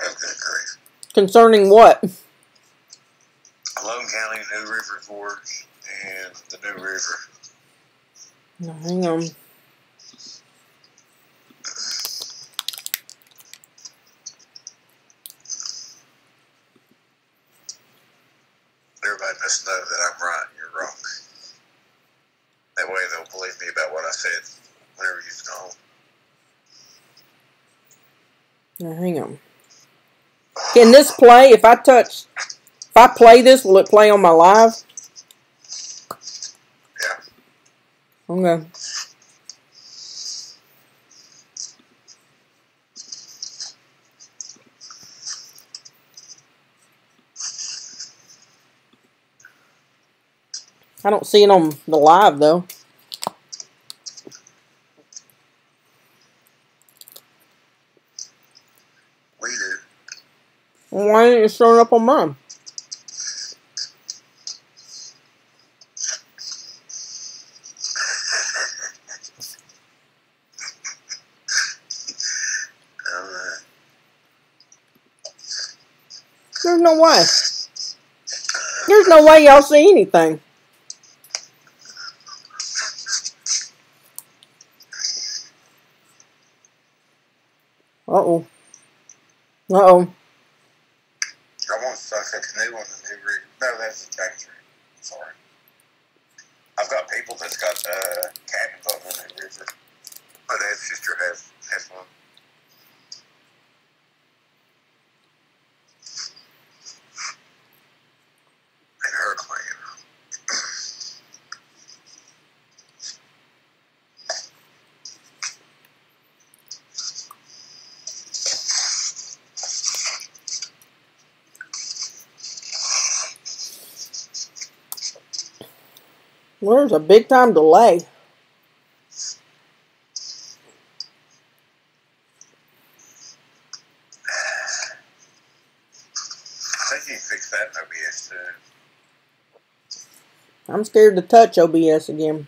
Oh, good grief. Concerning what? Logan County, New River Gorge, and the New River. No, hang on. Everybody must know that I'm right and you're wrong. That way they'll believe me about what I said whenever you've gone. Now, hang on. Can this play? If I play this, will it play on my live? Yeah. Okay. I don't see it on the live, though. We do. Why ain't it showing up on mine? There's no way. There's no way y'all see anything. Uh-oh. Uh-oh. I want stuff at canoe on the New River. No, that's the James River. Sorry. I've got people that's got cabins on the New River. My dad's sister has one. And her clan. Well, there's a big time delay. I think you can fix that in OBS too. I'm scared to touch OBS again.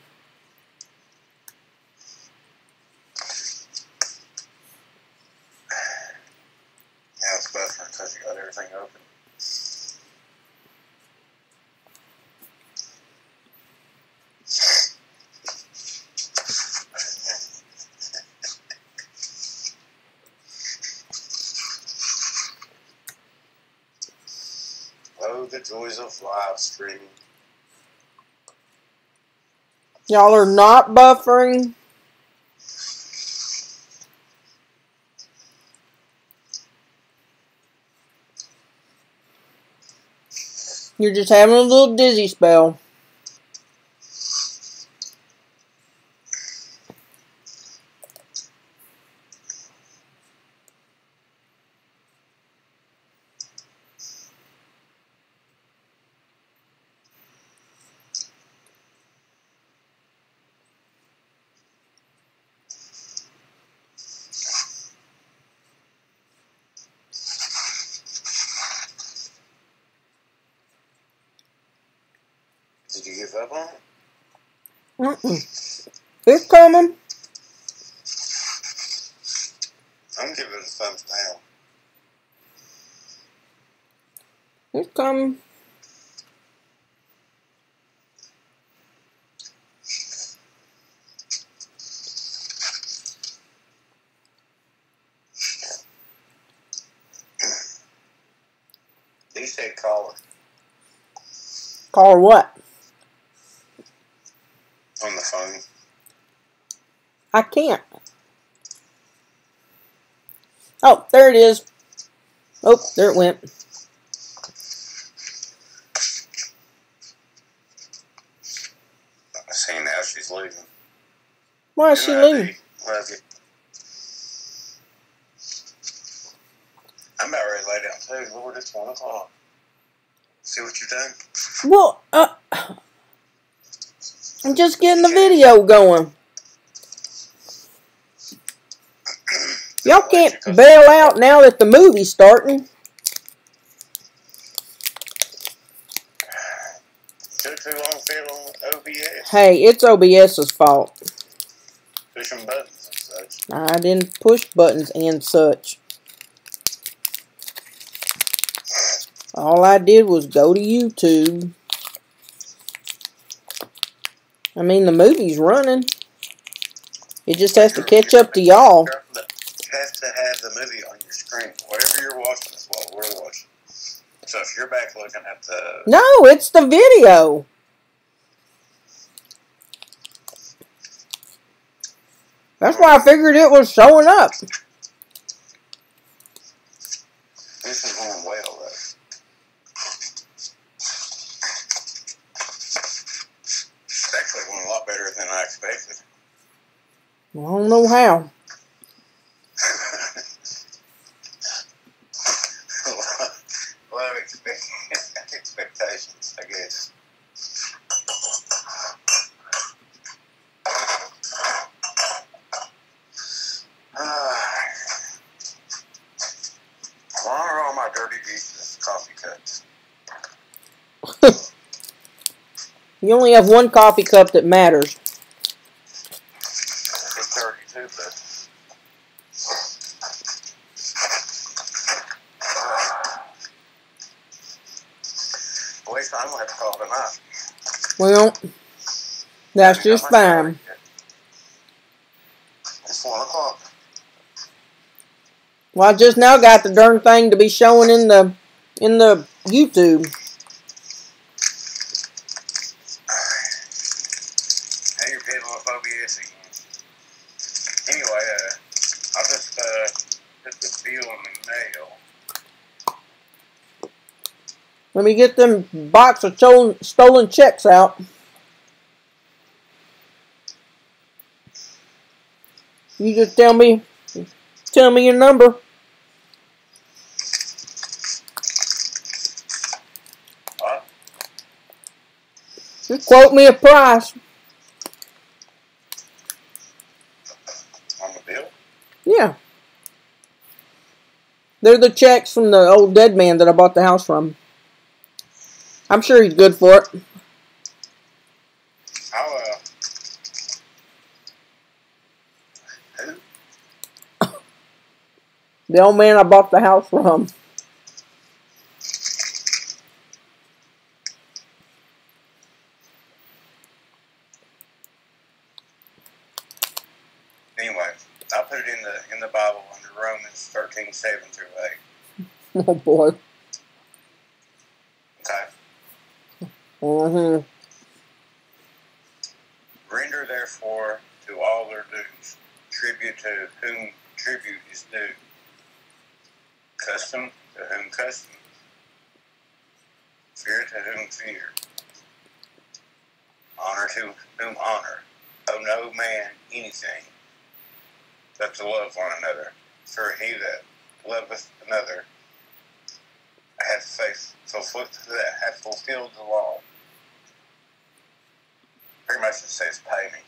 Now it's buffering because you got everything open. Oh, the joys of live streaming. Y'all are not buffering. You're just having a little dizzy spell. Did you give up on it? It's coming. I'm giving it a thumbs down. It's coming. He said call her Call her what? on the phone. I can't. Oh, there it is. Oh, there it went. I see now she's leaving. Why is she leaving? Love you. I'm about ready to lay down too. Lord, it's 1 o'clock. See what you've done? Well, I'm just getting the video going. Y'all can't bail out now that the movie's starting. Took too long to fit on OBS. Hey, it's OBS's fault. Pushing buttons and such. I didn't push buttons and such. All I did was go to YouTube. I mean, the movie's running. It just has to catch up to y'all. You have to have the movie on your screen. Whatever you're watching is what we're watching. So if you're back looking at the... No, it's the video. That's why I figured it was showing up. This is going well, though. It's actually going a lot better than I expected. I don't know how. A lot of expectations, I guess. Why are all my dirty dishes coffee cups? You only have one coffee cup that matters. It's dirty too, but... At least I'm going to have to call tonight. Well, that's just fine. It's 1 o'clock. Well, I just now got the darn thing to be showing in the YouTube. Now you're fiddling with OBS again. Anyway, I just put the bill in the mail. Let me get them box of stolen checks out. You just tell me your number. What? Just quote me a price. On the bill? Yeah. They're the checks from the old dead man that I bought the house from. I'm sure he's good for it. I'll, who? The old man I bought the house from. Anyway, I put it in the Bible under Romans 13:7-8. Oh boy. Okay. Mm-hmm. Render therefore to all their dues, tribute to whom tribute is due, custom to whom custom, fear to whom fear, honor to whom honor. Owe no man anything but to love one another. For he that loveth another hath fulfilled the law. Pretty much it says pay me.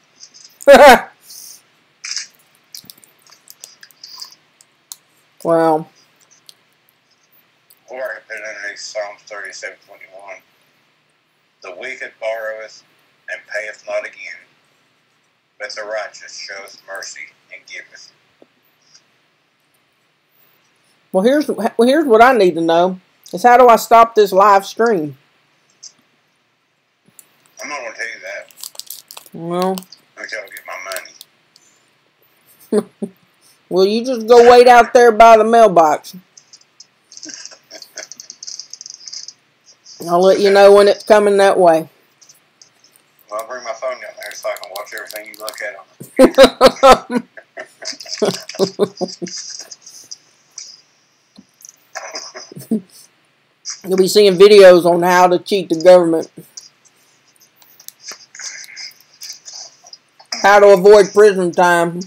Wow. Or I could put it underneath Psalms 37:21. The wicked borroweth and payeth not again, but the righteous showeth mercy and giveth. Well, here's what I need to know. Is how do I stop this live stream? I'm not going to tell you that Well, until I get my money. well, you just go wait out there by the mailbox. I'll let you know when it's coming that way. Well, I'll bring my phone down there so I can watch everything you look at on it. You'll be seeing videos on how to cheat the government. How to avoid prison time.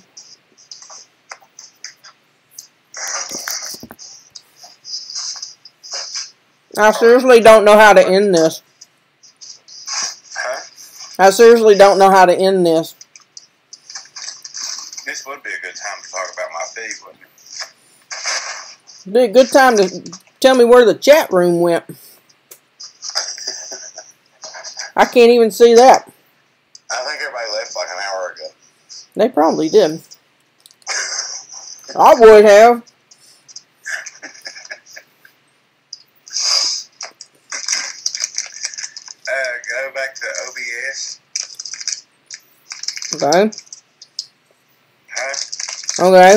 I seriously don't know how to end this. Huh? I seriously don't know how to end this. This would be a good time to talk about my feed, wouldn't it? It'd be a good time to tell me where the chat room went. I can't even see that. I think everybody left like an hour ago. They probably did. I would have. Go back to OBS. Okay. Huh? Okay.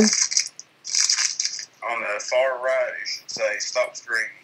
On the far right, it should say stop streaming.